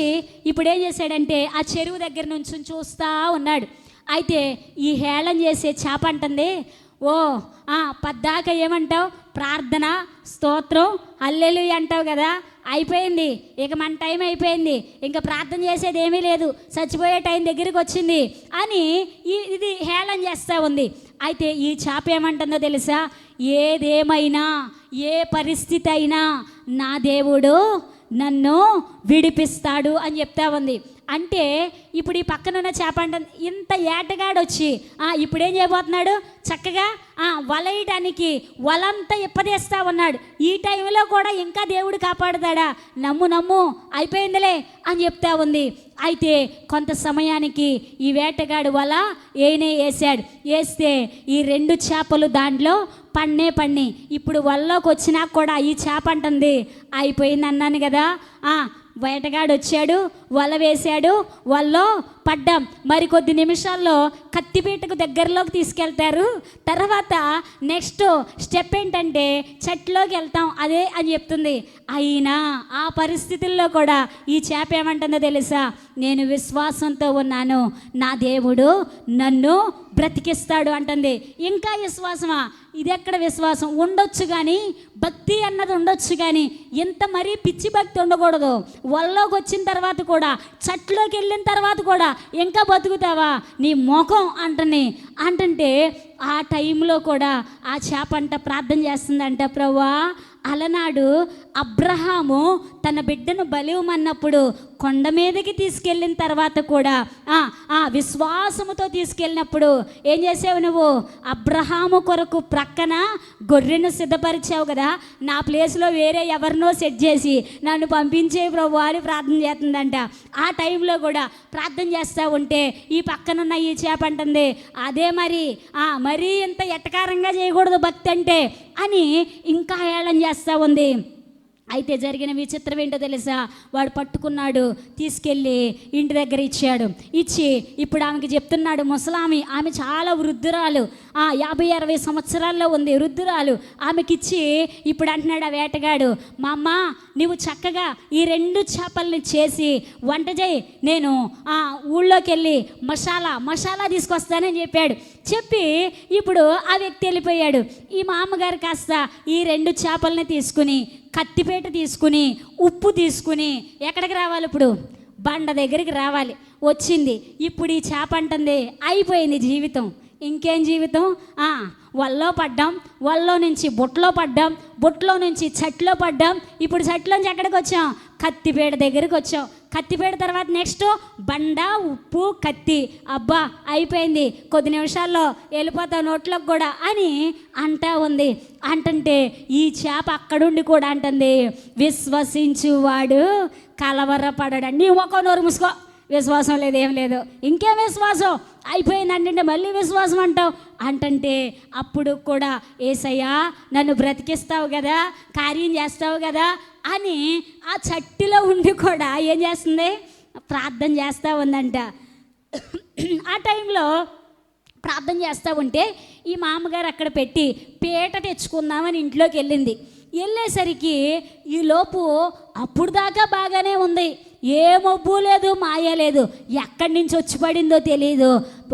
ఇప్పుడు ఏం చేశాడంటే ఆ చెరువు దగ్గర నుంచి చూస్తూ ఉన్నాడు. అయితే ఈ హేళన చేసే చేప అంటుంది, ఓ పద్దాక ఏమంటావు? ప్రార్థన, స్తోత్రం, హల్లెలూయా అంటావు కదా, అయిపోయింది, ఇక మన టైం అయిపోయింది, ఇంకా ప్రార్థన చేసేది ఏమీ లేదు, చచ్చిపోయే టైం దగ్గరికి వచ్చింది అని ఇది హేళన చేస్తూ ఉంది. అయితే ఈ చేప ఏమంటుందో తెలుసా? ఏదేమైనా, ఏ పరిస్థితి అయినా నా దేవుడు నన్ను విడిపిస్తాడు అని చెప్తా ఉంది. అంటే ఇప్పుడు ఈ పక్కనున్న చేప అంటుంది, ఇంత ఏటగాడు వచ్చి ఇప్పుడేం చేయబోతున్నాడు? చక్కగా వలయటానికి వలంతా ఇప్పదేస్తా ఉన్నాడు. ఈ టైంలో కూడా ఇంకా దేవుడు కాపాడుతాడా? నమ్ము అయిపోయిందిలే అని చెప్తా ఉంది. అయితే కొంత సమయానికి ఈ వేటగాడు వల వేసాడు. వేస్తే ఈ 2 చేపలు దాంట్లో పడినాయి. ఇప్పుడు వలలోకి వచ్చినా కూడా ఈ చేప అంటుంది, అయిపోయింది అన్నాను కదా, వేటగాడు వచ్చాడు, వల వేశాడు, వలలో పడ్డాం. మరికొద్ది నిమిషాల్లో కత్తిపీటకు దగ్గరలోకి తీసుకెళ్తారు. తర్వాత నెక్స్ట్ స్టెప్ ఏంటంటే చెట్లోకి వెళ్తాం అదే అని చెప్తుంది. అయినా ఆ పరిస్థితుల్లో కూడా ఈ చేప ఏమంటుందో తెలుసా? నేను విశ్వాసంతో ఉన్నాను, నా దేవుడు నన్ను బ్రతికిస్తాడు అంటుంది. ఇంకా విశ్వాసమా? ఇది ఎక్కడ విశ్వాసం? ఉండొచ్చు కానీ, భక్తి అన్నది ఉండొచ్చు కానీ ఇంత మరీ పిచ్చి భక్తి ఉండకూడదు. వల్లోకి వచ్చిన తర్వాత కూడా, చెట్లోకి వెళ్ళిన తర్వాత కూడా ఇంకా బతుకుతావా నీ ముఖం అంటుంటే ఆ టైంలో కూడా ఆ చేపంట ప్రార్థన చేస్తుందంట, ప్రభువా అలనాడు అబ్రహాము తన బిడ్డను బలివమన్నప్పుడు కొండ మీదకి తీసుకెళ్ళిన తర్వాత కూడా విశ్వాసముతో తీసుకెళ్ళినప్పుడు ఏం చేసావు? నువ్వు అబ్రహాము కొరకు ప్రక్కన గొర్రెను సిద్ధపరిచావు కదా, నా ప్లేస్లో వేరే ఎవరినో సెట్ చేసి నన్ను పంపించే ప్రభు అని ప్రార్థన చేస్తుందంట. ఆ టైంలో కూడా ప్రార్థన చేస్తూ ఉంటే ఈ పక్కనున్న ఈ చేప అంటుంది, అదే మరీ ఇంత ఎట్టకారంగా చేయకూడదు భక్తి అంటే అని ఇంకా హేళన చేస్తూ ఉంది. అయితే జరిగిన విచిత్రం ఏంటో తెలుసా? వాడు పట్టుకున్నాడు, తీసుకెళ్ళి ఇంటి దగ్గర ఇచ్చాడు. ఇచ్చి ఇప్పుడు ఆమెకి చెప్తున్నాడు, ముసలామి, ఆమె చాలా వృద్ధురాలు, 50-60 సంవత్సరాల్లో ఉంది, వృద్ధురాలు. ఆమెకిచ్చి ఇప్పుడు అంటున్నాడు ఆ వేటగాడు, మా అమ్మ నువ్వు చక్కగా ఈ 2 చేపల్ని చేసి వంట చేయి, నేను ఊళ్ళోకి వెళ్ళి మసాలా తీసుకొస్తానని చెప్పాడు. చెప్పి ఇప్పుడు ఆ వ్యక్తి వెళ్ళిపోయాడు. ఈ మామగారు కాస్త ఈ 2 చేపల్ని తీసుకుని, కత్తిపేట తీసుకుని, ఉప్పు తీసుకుని ఎక్కడికి రావాలి? ఇప్పుడు బండ దగ్గరికి రావాలి. వచ్చింది. ఇప్పుడు ఈ చేప అంటుంది, అయిపోయింది జీవితం, ఇంకేం జీవితం? వల్లో పడ్డాం, వల్లో నుంచి బుట్టలో పడ్డాం, బుట్టలో నుంచి చెట్లో పడ్డాం, ఇప్పుడు చెట్లోంచి ఎక్కడికి వచ్చాం? కత్తిపేట దగ్గరికి వచ్చాం. కత్తిపేట తర్వాత నెక్స్ట్ బండ, ఉప్పు, కత్తి, అబ్బా అయిపోయింది, కొద్ది నిమిషాల్లో వెళ్ళిపోతావు నోట్లోకి కూడా అని అంటా ఉంది. అంటుంటే ఈ చేప అక్కడుండి కూడా అంటుంది, విశ్వసించువాడు కలవరపడడు. నీ ఒక నోరు మూసుకో, విశ్వాసం లేదు, ఏం లేదు. ఇంకేం విశ్వాసం, అయిపోయిందంటే మళ్ళీ విశ్వాసం అంటావు అంటే అప్పుడు కూడా యేసయ్యా నన్ను బ్రతికిస్తావు కదా, కార్యం చేస్తావు కదా అని ఆ చట్టిలో ఉండి కూడా ఏం చేస్తుంది, ప్రార్థన చేస్తూ ఉందంట. ఆ టైంలో ప్రార్థన చేస్తూ ఉంటే ఈ మామగారు అక్కడ పెట్టి పీట తెచ్చుకుందామని ఇంట్లోకి వెళ్ళేసరికి ఈలోపు అప్పుడు దాకా బాగానే ఉంది, ఏ మబ్బు లేదు, మాయ లేదు, ఎక్కడి నుంచి వచ్చి పడిందో తెలియదు.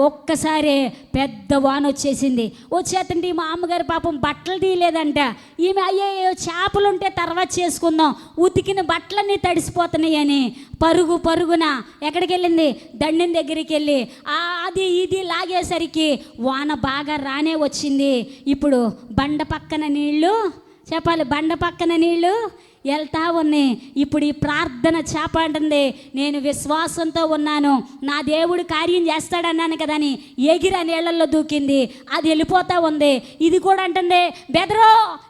ఒక్కసారి పెద్ద వాన వచ్చేస్తుంటే ఈ మా అమ్మగారు పాపం బట్టలు తీయలేదంట. ఈమె అయ్యే చేపలు ఉంటే తర్వాత చేసుకుందాం, ఉతికిన బట్టలన్నీ తడిసిపోతున్నాయి అని పరుగున ఎక్కడికి వెళ్ళింది, దండిన దగ్గరికి వెళ్ళి అది ఇది లాగేసరికి వాన బాగా రానే వచ్చింది. ఇప్పుడు బండ పక్కన నీళ్ళు, చెప్పాలి, బండ పక్కన నీళ్ళు వెళ్తా ఉన్నాయి. ఇప్పుడు ఈ ప్రార్థన చేప అంటుంది, నేను విశ్వాసంతో ఉన్నాను, నా దేవుడు కార్యం చేస్తాడన్నాను కదా అని ఎగిరి ఆ నీళ్ళల్లో దూకింది. అది వెళ్ళిపోతా ఉంది. ఇది కూడా అంటుంది, బెదరో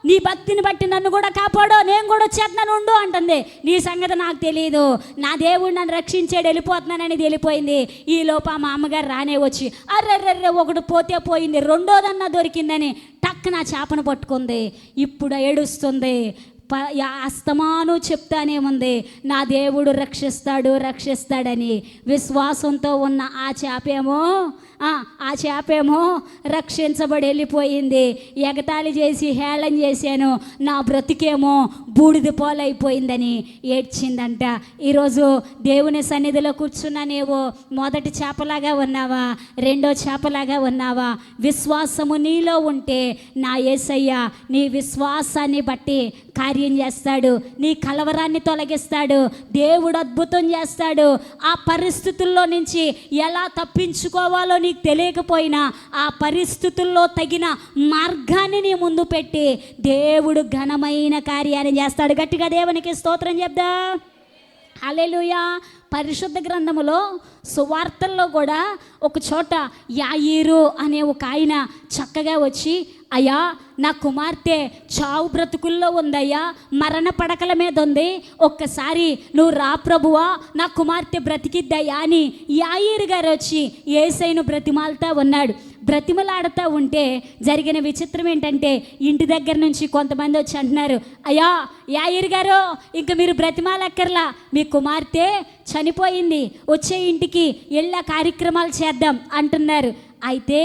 నీ భక్తిని బట్టి నన్ను కూడా కాపాడో, నేను కూడా వచ్చేస్తున్నాను ఉండు అంటుంది. నీ సంగతి నాకు తెలియదు, నా దేవుడు నన్ను రక్షించాడు, వెళ్ళిపోతున్నానని వెళ్ళిపోయింది. ఈ లోప మా అమ్మగారు రానే వచ్చి అర్రెర్రెర్రె ఒకటి పోతే పోయింది, రెండోదన్నా దొరికిందని టక్ నా చేపను పట్టుకుంది. ఇప్పుడు ఏడుస్తుంది, అస్తమాను చెప్తానేముంది, నా దేవుడు రక్షిస్తాడని. విశ్వాసంతో ఉన్న ఆ చేపేమో రక్షించబడి వెళ్ళిపోయింది. ఎగతాళి చేసి హేళన చేశాను, నా బ్రతికేమో బూడిద పోలైపోయిందని ఏడ్చిందంట. ఈరోజు దేవుని సన్నిధిలో కూర్చున్నానేవో మొదటి చేపలాగా ఉన్నావా, రెండో చేపలాగా ఉన్నావా? విశ్వాసము నీలో ఉంటే నా యేసయ్య నీ విశ్వాసాన్ని బట్టి కార్యం చేస్తాడు, నీ కలవరాన్ని తొలగిస్తాడు, దేవుడు అద్భుతం చేస్తాడు. ఆ పరిస్థితుల్లో నుంచి ఎలా తప్పించుకోవాలో నీకు తెలియకపోయినా ఆ పరిస్థితుల్లో తగిన మార్గాన్ని నీ ముందు పెట్టి దేవుడు ఘనమైన కార్యాన్ని చేస్తాడు. గట్టిగా దేవునికి స్తోత్రం చెప్దాం. హల్లెలూయా. పరిశుద్ధ గ్రంథములో సువార్తల్లో కూడా ఒక చోట యాయీరు అనే ఒక ఆయన చక్కగా వచ్చి, అయ్యా నా కుమార్తె చావు బ్రతుకుల్లో ఉందయ్యా, మరణ పడకల మీద ఉంది, ఒక్కసారి నువ్వు రా ప్రభువా, నా కుమార్తె బ్రతికిద్దయ్యా అని యాయీరు గారు వచ్చి యేసయ్యను బ్రతిమాలుతా ఉన్నాడు. బ్రతిమలాడుతూ ఉంటే జరిగిన విచిత్రం ఏంటంటే ఇంటి దగ్గర నుంచి కొంతమంది వచ్చి అంటున్నారు, అయ్యా యాయీరు గారు ఇంక మీరు బ్రతిమాలక్కర్లా, మీ కుమార్తె చనిపోయింది, వచ్చే ఇంటికి వెళ్ళి కార్యక్రమాలు చేద్దాం అంటున్నారు. అయితే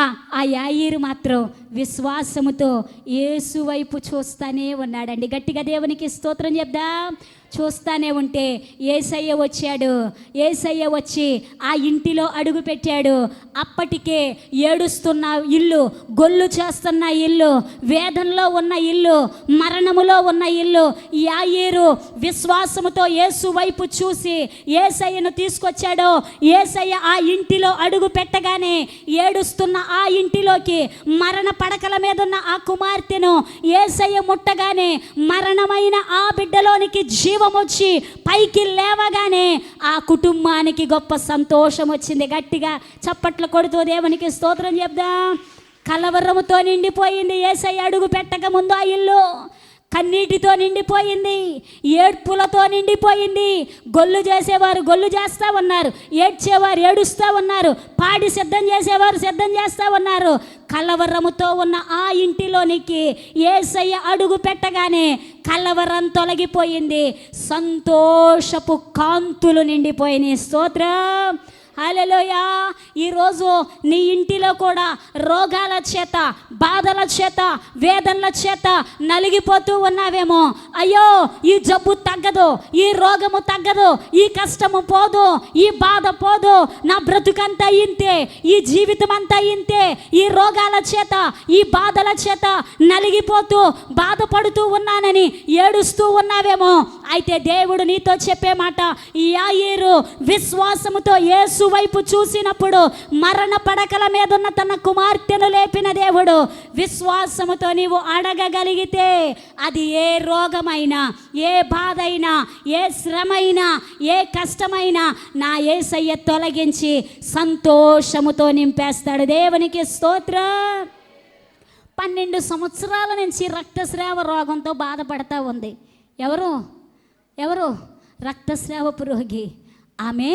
ఆ యాయీరు మాత్రం విశ్వాసముతో యేసు వైపు చూస్తానే ఉన్నాడండి. గట్టిగా దేవునికి స్తోత్రం చెప్దాం. చూస్తానే ఉంటే యేసయ్య వచ్చాడు. యేసయ్య వచ్చి ఆ ఇంటిలో అడుగు పెట్టాడు. అప్పటికే ఏడుస్తున్న ఇల్లు, గొల్లు చేస్తున్న ఇల్లు, వేదనలో ఉన్న ఇల్లు, మరణములో ఉన్న ఇల్లు, యాయీరు విశ్వాసముతో యేసు వైపు చూసి యేసయ్యను తీసుకొచ్చాడు. యేసయ్య ఆ ఇంటిలో అడుగు పెట్టగానే ఏడుస్తున్న ఆ ఇంటిలోకి, మరణ పడకల మీద ఉన్న ఆ కుమార్తెను యేసయ్య ముట్టగానే మరణమైన ఆ బిడ్డలోనికి జీవం వచ్చి పైకి లేవగానే ఆ కుటుంబానికి గొప్ప సంతోషం వచ్చింది. గట్టిగా చప్పట్లు కొడుతూ దేవునికి స్తోత్రం చెప్దాం. కలవరముతో నిండిపోయింది యేసయ్య అడుగు పెట్టక ముందు ఆ ఇల్లు. కన్నీటితో నిండిపోయింది, ఏడ్పులతో నిండిపోయింది. గొల్లు చేసేవారు గొల్లు చేస్తూ ఉన్నారు, ఏడ్చేవారు ఏడుస్తూ ఉన్నారు, పాడి సిద్ధం చేసేవారు సిద్ధం చేస్తూ ఉన్నారు. కలవరముతో ఉన్న ఆ ఇంటిలోనికి యేసయ్య అడుగు పెట్టగానే కలవరం తొలగిపోయింది, సంతోషపు కాంతులు నిండిపోయినాయి. స్తోత్రం. హల్లెలూయా. ఈరోజు నీ ఇంటిలో కూడా రోగాల చేత, బాధల చేత, వేదనల చేత నలిగిపోతూ ఉన్నావేమో. అయ్యో ఈ జబ్బు తగ్గదు, ఈ రోగము తగ్గదు, ఈ కష్టము పోదు, ఈ బాధ పోదు, నా బ్రతుకంతా ఇంతే, ఈ జీవితం అంతా ఇంతే, ఈ రోగాల చేత, ఈ బాధల చేత నలిగిపోతూ బాధపడుతూ ఉన్నానని ఏడుస్తూ ఉన్నావేమో. అయితే దేవుడు నీతో చెప్పే మాట, యాయీరు విశ్వాసముతో యేసు వైపు చూసినప్పుడు మరణ పడకల మీద ఉన్న తన కుమార్తెను లేపిన దేవుడు. విశ్వాసముతో నీవు అడగగలిగితే అది ఏ రోగమైనా, ఏ బాధైనా, ఏ శ్రమైనా, ఏ కష్టమైనా నా యేసయ్య తొలగించి సంతోషముతో నింపేస్తాడు. దేవునికి స్తోత్రం. 12 సంవత్సరాల నుంచి రక్తస్రావ రోగంతో బాధపడతా ఉంది. ఎవరు రక్తస్రావపు రోగి. ఆమె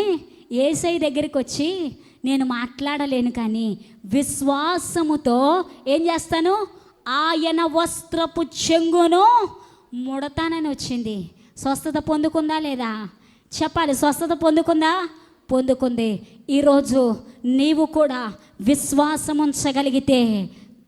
యేసయ్య దగ్గరికి వచ్చి నేను మాట్లాడలేను, కానీ విశ్వాసముతో ఏం చేస్తాను, ఆయన వస్త్రపు చెంగును ముడతానని వచ్చింది. స్వస్థత పొందుకుందా లేదా చెప్పాలి. స్వస్థత పొందుకుంది. ఈరోజు నీవు కూడా విశ్వాసం ఉంచగలిగితే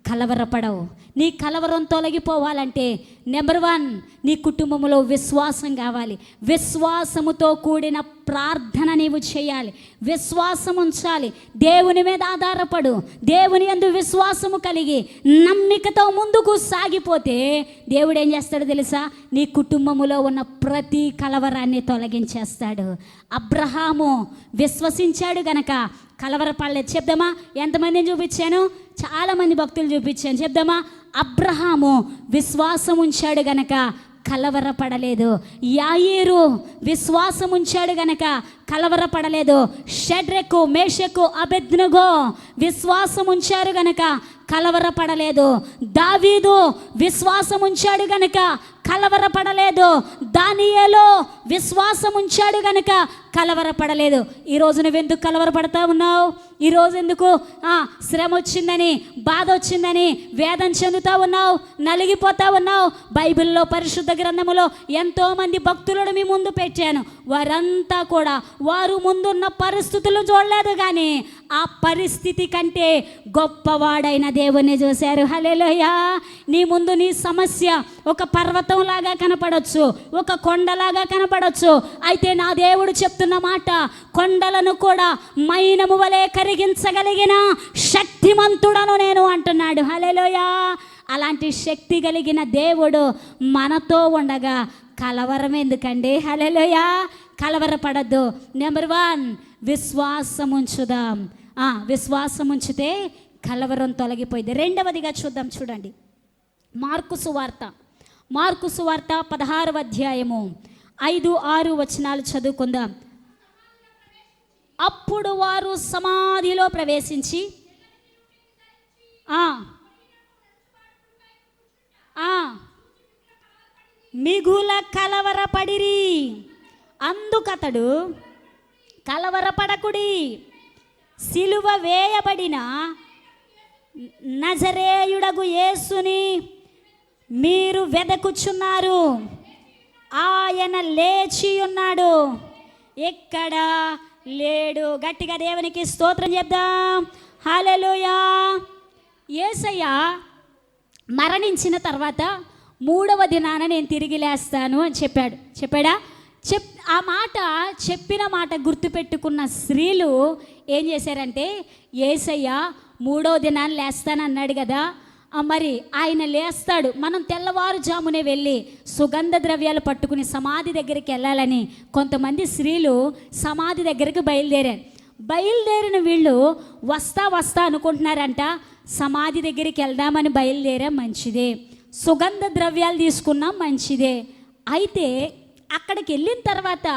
కలవరపడవు. నీ కలవరం తొలగిపోవాలంటే నెంబర్ 1, నీ కుటుంబంలో విశ్వాసం కావాలి. విశ్వాసముతో కూడిన ప్రార్థన నీవు చేయాలి. విశ్వాసం ఉంచాలి. దేవుని మీద ఆధారపడు. దేవుని యందు విశ్వాసము కలిగి నమ్మికతో ముందుకు సాగిపోతే దేవుడు ఏం చేస్తాడో తెలుసా, నీ కుటుంబములో ఉన్న ప్రతి కలవరాన్ని తొలగించేస్తాడు. అబ్రహాము విశ్వసించాడు గనక కలవరపడలేదు. చెప్దామా? ఎంతమందిని చూపించాను? చాలామంది భక్తులు చూపించాను. చెప్దామా? అబ్రహాము విశ్వాసం ఉంచాడు గనక కలవరపడలేదు. యాయీరు విశ్వాసం ఉంచాడు గనక కలవరపడలేదు. షడ్రకు, మేషకు, అబేద్నెగో విశ్వాసం ఉంచారు గనక కలవరపడలేదు. దావీదు విశ్వాసం ఉంచాడు గనక కలవరపడలేదు. దానియేలు విశ్వాసం ఉంచాడు గనక కలవరపడలేదు. ఈరోజు నువ్వెందుకు కలవరపడతా ఉన్నావు? ఈరోజు ఎందుకు శ్రమ వచ్చిందని, బాధ వచ్చిందని వేదన చెందుతా ఉన్నావు, నలిగిపోతా ఉన్నావు? బైబిల్లో, పరిశుద్ధ గ్రంథములో ఎంతోమంది భక్తులను మీ ముందు పెట్టాను. వారంతా కూడా వారు ముందున్న పరిస్థితులు చూడలేదు, కానీ ఆ పరిస్థితి కంటే గొప్పవాడైన దేవుణ్ణి చూశారు. హల్లెలూయా. నీ ముందు నీ సమస్య ఒక పర్వతం లాగా కనపడవచ్చు, ఒక కొండలాగా కనపడవచ్చు. అయితే నా దేవుడు చెప్తున్న మాట, కొండలను కూడా మైనము వలె కరిగించగలిగిన శక్తిమంతుడను నేను అంటున్నాడు. హల్లెలూయా. అలాంటి శక్తి కలిగిన దేవుడు మనతో ఉండగా కలవరం ఎందుకండి? హల్లెలూయా. కలవరపడద్దు. నెంబర్ 1, విశ్వాసం ఉంచుదాం. విశ్వాసం ఉంచితే కలవరం తొలగిపోయింది. రెండవదిగా చూద్దాం. చూడండి, మార్కు సువార్త 16వ అధ్యాయము 5-6 వచనాలు చదువుకుందాం. అప్పుడు వారు సమాధిలో ప్రవేశించి మిగుల కలవరపడిరి. అందుకతడు, కలవరపడకుడి, సిలువ వేయబడిన నజరేయుడగు యేసుని మీరు వెదకుచున్నారు. ఆయన లేచి ఉన్నాడు, ఎక్కడ లేడు. గట్టిగా దేవునికి స్తోత్రం చెప్దాం. హల్లెలూయా. యేసయ్య మరణించిన తర్వాత 3వ దినాన నేను తిరిగి లేస్తాను అని చెప్పాడా? ఆ మాట చెప్పిన మాట గుర్తుపెట్టుకున్న స్త్రీలు ఏం చేశారంటే, యేసయ్య 3వ దినాన్ని లేస్తానన్నాడు కదా, మరి ఆయన లేస్తాడు, మనం తెల్లవారుజామునే వెళ్ళి సుగంధ ద్రవ్యాలు పట్టుకుని సమాధి దగ్గరికి వెళ్ళాలని కొంతమంది స్త్రీలు సమాధి దగ్గరికి బయలుదేరిన వీళ్ళు వస్తా అనుకుంటున్నారంట. సమాధి దగ్గరికి వెళ్దామని బయలుదేరా, మంచిదే. సుగంధ ద్రవ్యాలు తీసుకున్నాం, మంచిదే. అయితే అక్కడికి వెళ్ళిన తర్వాత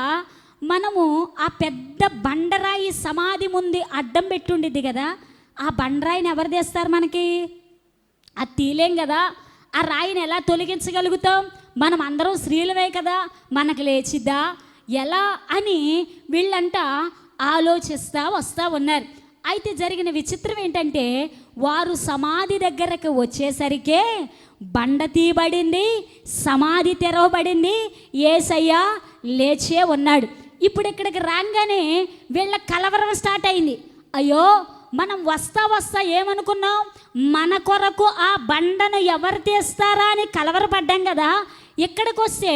మనము ఆ పెద్ద బండరాయి సమాధి ముందు అడ్డం పెట్టుండిద్ది కదా, ఆ బండరాయిని ఎవరు తెస్తారు? మనకి అది తీలేం కదా. ఆ రాయిని ఎలా తొలగించగలుగుతాం? మనం అందరం స్త్రీలమే కదా, మనకు లేచిద్దా ఎలా అని వీళ్ళంట ఆలోచిస్తా వస్తూ ఉన్నారు. అయితే జరిగిన విచిత్రం ఏంటంటే, వారు సమాధి దగ్గరకు వచ్చేసరికే బండ తీయబడింది, సమాధి తెరవబడింది, యేసయ్య లేచే ఉన్నాడు. ఇప్పుడు ఇక్కడికి రాగానే వీళ్ళ కలవరం స్టార్ట్ అయింది. అయ్యో, మనం వస్తా ఏమనుకున్నాం? మన కొరకు ఆ బండను ఎవరు తీస్తారా అని కలవరపడ్డాం కదా. ఇక్కడికి వస్తే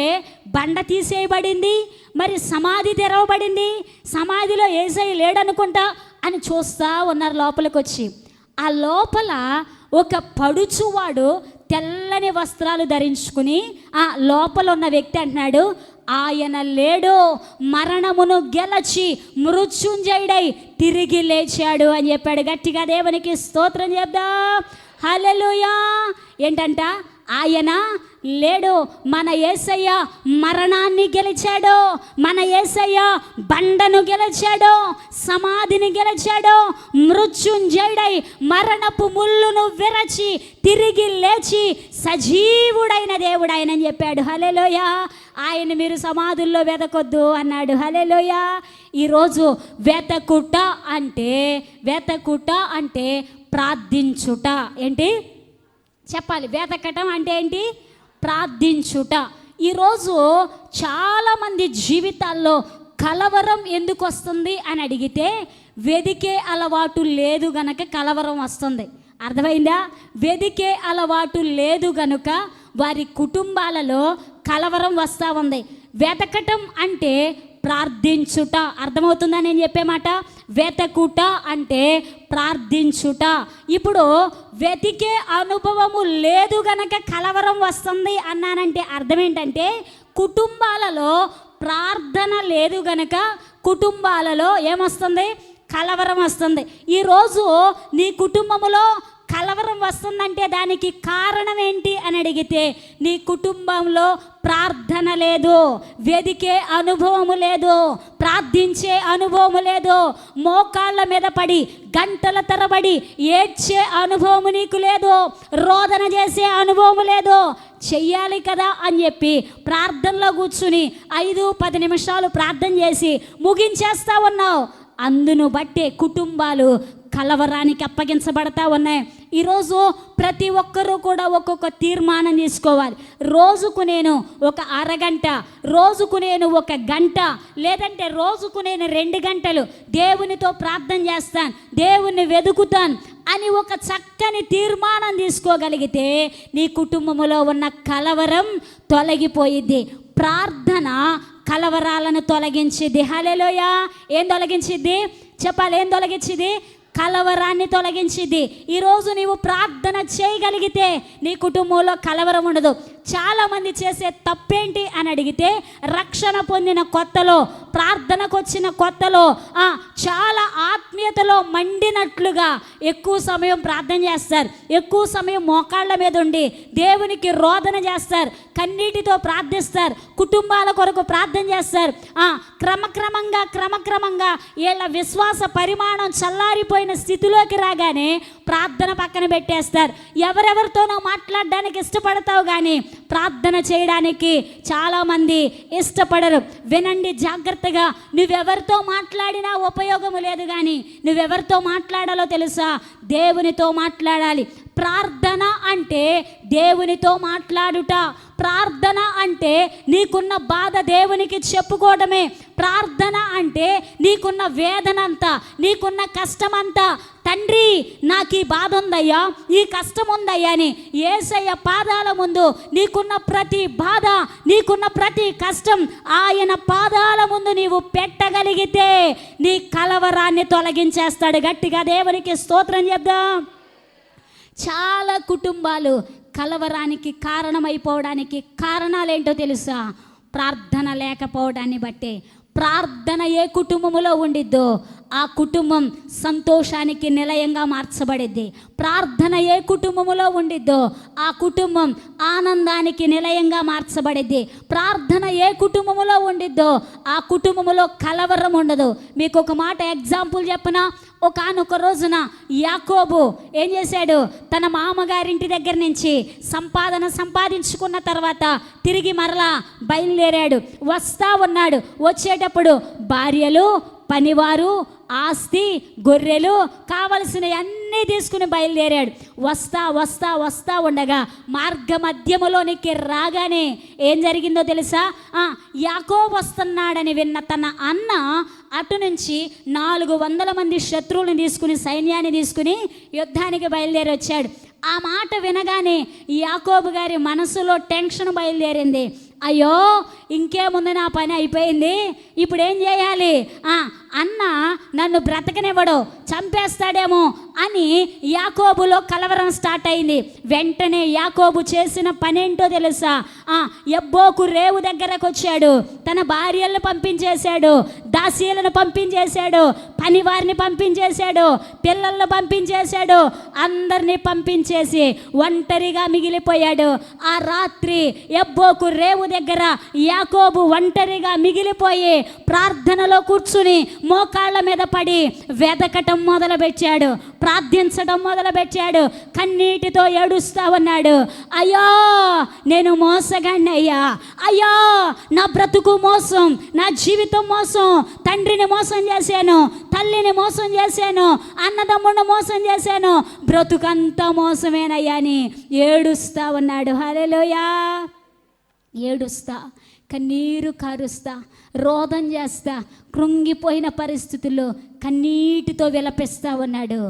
బండ తీసేయబడింది, మరి సమాధి తెరవబడింది, సమాధిలో యేసయ్య లేడనుకుంటా అని చూస్తూ ఉన్నారు. లోపలికి వచ్చి ఆ లోపల ఒక పడుచువాడు తెల్లని వస్త్రాలు ధరించుకుని ఆ లోపల ఉన్న వ్యక్తి అంటున్నాడు, ఆయన లేడు, మరణమును గెలచి మృత్యుంజయుడై తిరిగి లేచాడు అని చెప్పాడు. గట్టిగా దేవునికి స్తోత్రం చెప్దాం. హల్లెలూయా. ఏంటంట? ఆయన లేడు. మన యేసయ్య మరణాన్ని గెలిచాడు, మన యేసయ్య బండను గెలిచాడు, సమాధిని గెలిచాడు, మృత్యుంజయుడై మరణపు ముళ్ళును విరచి తిరిగి లేచి సజీవుడైన దేవుడైనని చెప్పాడు. హల్లెలూయా. ఆయన మీరు సమాధుల్లో వెతకొద్దు అన్నాడు. హల్లెలూయా. ఈరోజు వెతకుట అంటే ప్రార్థించుట. ఏంటి చెప్పాలి? వెతకటం అంటే ఏంటి? ప్రార్థించుట. ఈరోజు చాలామంది జీవితాల్లో కలవరం ఎందుకు వస్తుంది అని అడిగితే వెదికే అలవాటు లేదు గనక కలవరం వస్తుంది. అర్థమైందా? వెదికే అలవాటు లేదు గనుక వారి కుటుంబాలలో కలవరం వస్తూ ఉంది. వెతకటం అంటే ప్రార్థించుట. అర్థమవుతుందా నేను చెప్పే మాట? వెతకుట అంటే ప్రార్థించుట. ఇప్పుడు వెతికే అనుభవము లేదు గనక కలవరం వస్తుంది అన్నానంటే అర్థం ఏంటంటే కుటుంబాలలో ప్రార్థన లేదు గనక కుటుంబాలలో ఏమొస్తుంది? కలవరం వస్తుంది. ఈరోజు నీ కుటుంబములో కలవరం వస్తుందంటే దానికి కారణం ఏంటి అని అడిగితే నీ కుటుంబంలో ప్రార్థన లేదు, వెదికే అనుభవము లేదు, ప్రార్థించే అనుభవము లేదు, మోకాళ్ళ మీద పడి గంటల తరబడి ఏడ్చే అనుభవము నీకు లేదు, రోదన చేసే అనుభవము లేదు. చెయ్యాలి కదా అని చెప్పి ప్రార్థనలో కూర్చుని 5-10 నిమిషాలు ప్రార్థన చేసి ముగించేస్తా ఉన్నావు. అందును బట్టే కుటుంబాలు కలవరానికి అప్పగించబడతా ఉన్నాయి. ఈరోజు ప్రతి ఒక్కరూ కూడా ఒక్కొక్క తీర్మానం తీసుకోవాలి. రోజుకు నేను ఒక అరగంట, రోజుకు నేను 1 గంట, లేదంటే రోజుకు నేను 2 గంటలు దేవునితో ప్రార్థన చేస్తాను, దేవుణ్ణి వెతుకుతాను అని ఒక చక్కని తీర్మానం తీసుకోగలిగితే నీ కుటుంబంలో ఉన్న కలవరం తొలగిపోయిద్ది. ప్రార్థన కలవరాలను తొలగించిద్ది. హల్లెలూయా. ఏం తొలగించిద్ది? చెప్పాలి. ఏం తొలగించిద్ది? కలవరాన్ని తొలగించిద్ది. ఈరోజు నీవు ప్రార్థన చేయగలిగితే నీ కుటుంబంలో కలవరం ఉండదు. చాలామంది చేసే తప్పేంటి అని అడిగితే రక్షణ పొందిన కొత్తలో, ప్రార్థనకు వచ్చిన కొత్తలో చాలా ఆత్మీయతలో మండినట్లుగా ఎక్కువ సమయం ప్రార్థన చేస్తారు, ఎక్కువ సమయం మోకాళ్ళ మీద ఉండి దేవునికి రోదన చేస్తారు, కన్నీటితో ప్రార్థిస్తారు, కుటుంబాల కొరకు ప్రార్థన చేస్తారు. క్రమక్రమంగా వీళ్ళ విశ్వాస పరిమాణం చల్లారిపోయిన స్థితిలోకి రాగానే ప్రార్థన పక్కన పెట్టేస్తారు. ఎవరెవరితోనో మాట్లాడడానికి ఇష్టపడతావు కానీ ప్రార్థన చేయడానికి చాలామంది ఇష్టపడరు. వినండి జాగ్రత్తగా. నువ్వెవరితో మాట్లాడినా ఉపయోగము లేదు, కానీ నువ్వెవరితో మాట్లాడాలో తెలుసా? దేవునితో మాట్లాడాలి. ప్రార్థన అంటే దేవునితో మాట్లాడుట. ప్రార్థన అంటే నీకున్న బాధ దేవునికి చెప్పుకోవడమే. ప్రార్థన అంటే నీకున్న వేదనంతా, నీకున్న కష్టమంతా, తండ్రి నాకు ఈ బాధ ఉందయ్యా, ఈ కష్టం ఉందయ్యా అని యేసయ్య పాదాల ముందు నీకున్న ప్రతి బాధ, నీకున్న ప్రతి కష్టం ఆయన పాదాల ముందు నీవు పెట్టగలిగితే నీ కలవరాన్ని తొలగించేస్తాడు. గట్టిగా దేవునికి స్తోత్రం చెప్దాం. చాలా కుటుంబాలు కలవరానికి కారణమైపోవడానికి కారణాలేంటో తెలుసా? ప్రార్థన లేకపోవడాన్ని బట్టే. ప్రార్థన ఏ కుటుంబములో ఉండిద్దో ఆ కుటుంబం సంతోషానికి నిలయంగా మార్చబడిద్ది. ప్రార్థన ఏ కుటుంబములో ఉండిద్దో ఆ కుటుంబం ఆనందానికి నిలయంగా మార్చబడిద్ది. ప్రార్థన ఏ కుటుంబములో ఉండిద్దో ఆ కుటుంబములో కలవరం ఉండదు. మీకు ఒక మాట ఎగ్జాంపుల్ చెప్పనా? ఒకానొక రోజున యాకోబు ఏం చేశాడు? తన మామగారింటి దగ్గర నుంచి సంపాదించుకున్న తర్వాత తిరిగి మరలా బయలుదేరాడు. వస్తా ఉన్నాడు. వచ్చేటప్పుడు భార్యలు, పనివారు, ఆస్తి, గొర్రెలు కావలసినవి అన్నీ తీసుకుని బయలుదేరాడు. వస్తా ఉండగా మార్గ మధ్యములోనికి రాగానే ఏం జరిగిందో తెలుసా? యాకోబు వస్తున్నాడని విన్న తన అన్న అటు నుంచి 400 మంది శత్రువులను తీసుకుని, సైన్యాన్ని తీసుకుని యుద్ధానికి బయలుదేరి వచ్చాడు. ఆ మాట వినగానే యాకోబు గారి మనసులో టెన్షన్ బయలుదేరింది. అయ్యో ఇంకేముంది, నా పని అయిపోయింది, ఇప్పుడు ఏం చేయాలి? అన్న నన్ను బ్రతకనివ్వడు, చంపేస్తాడేమో అని యాకోబులో కలవరం స్టార్ట్ అయింది. వెంటనే యాకోబు చేసిన పనేంటో తెలుసా? యబ్బోకు రేవు దగ్గరకు వచ్చాడు. తన భార్యలను పంపించేశాడు, దాసీలను పంపించేశాడు, పని వారిని పంపించేశాడు, పిల్లలను పంపించేశాడు, అందరినీ పంపించేసి ఒంటరిగా మిగిలిపోయాడు. ఆ రాత్రి యబ్బోకు రేవు దగ్గర యాకోబు ఒంటరిగా మిగిలిపోయి ప్రార్థనలో కూర్చుని మోకాళ్ళ మీద పడి వెదకటం మొదలుపెట్టాడు, ప్రార్థించడం మొదలుపెట్టాడు, కన్నీటితో ఏడుస్తా ఉన్నాడు. అయ్యో నేను మోసగాడిని అయ్యా, అయ్యో నా బ్రతుకు మోసం, నా జీవితం మోసం, తండ్రిని మోసం చేశాను, తల్లిని మోసం చేశాను, అన్నదమ్ముడిని మోసం చేశాను, బ్రతుకంతా మోసమేనయ్యా అని ఏడుస్తా ఉన్నాడు. హల్లెలూయా. ఏడుస్తా, కన్నీరు కారుస్తా, రోదన చేస్తా, కృంగిపోయిన పరిస్థితుల్లో కన్నీటితో విలపిస్తా ఉన్నాడు.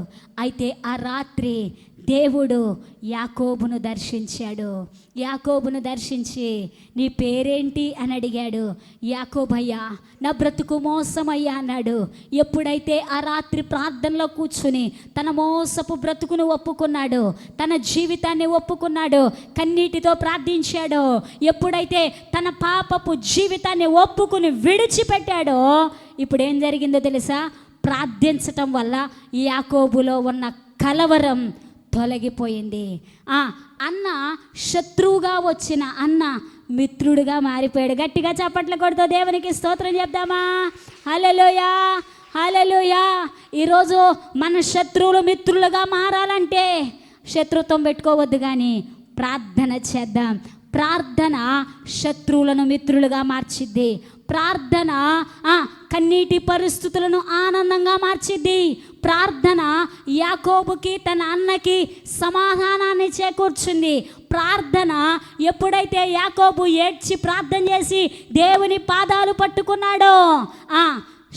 అయితే ఆ రాత్రి దేవుడు యాకోబును దర్శించాడు. యాకోబును దర్శించి నీ పేరేంటి అని అడిగాడు. యాకోబయ్యా, నా బ్రతుకు మోసమయ్యా అన్నాడు. ఎప్పుడైతే ఆ రాత్రి ప్రార్థనలో కూర్చుని తన మోసపు బ్రతుకును ఒప్పుకున్నాడు, తన జీవితాన్ని ఒప్పుకున్నాడు, కన్నీటితో ప్రార్థించాడో, ఎప్పుడైతే తన పాపపు జీవితాన్ని ఒప్పుకుని విడిచిపెట్టాడో, ఇప్పుడు ఏం జరిగిందో తెలుసా? ప్రార్థించటం వల్ల యాకోబులో ఉన్న కలవరం తొలగిపోయింది. అన్న శత్రువుగా వచ్చిన అన్న మిత్రుడిగా మారిపోయాడు. గట్టిగా చప్పట్లు కొడుతూ దేవునికి స్తోత్రం చెప్దామా? హల్లెలూయా, హల్లెలూయా. ఈరోజు మన శత్రువులు మిత్రులుగా మారాలంటే శత్రుత్వం పెట్టుకోవద్దు, కానీ ప్రార్థన చేద్దాం. ప్రార్థన శత్రువులను మిత్రులుగా మార్చిద్ది. ప్రార్థన కన్నీటి పరిస్థితులను ఆనందంగా మార్చిద్ది. ప్రార్థన యాకోబుకి తన అన్నకి సమాధానాన్ని చేకూర్చుంది. ప్రార్థన ఎప్పుడైతే యాకోబు ఏడ్చి ప్రార్థన చేసి దేవుని పాదాలు పట్టుకున్నాడో,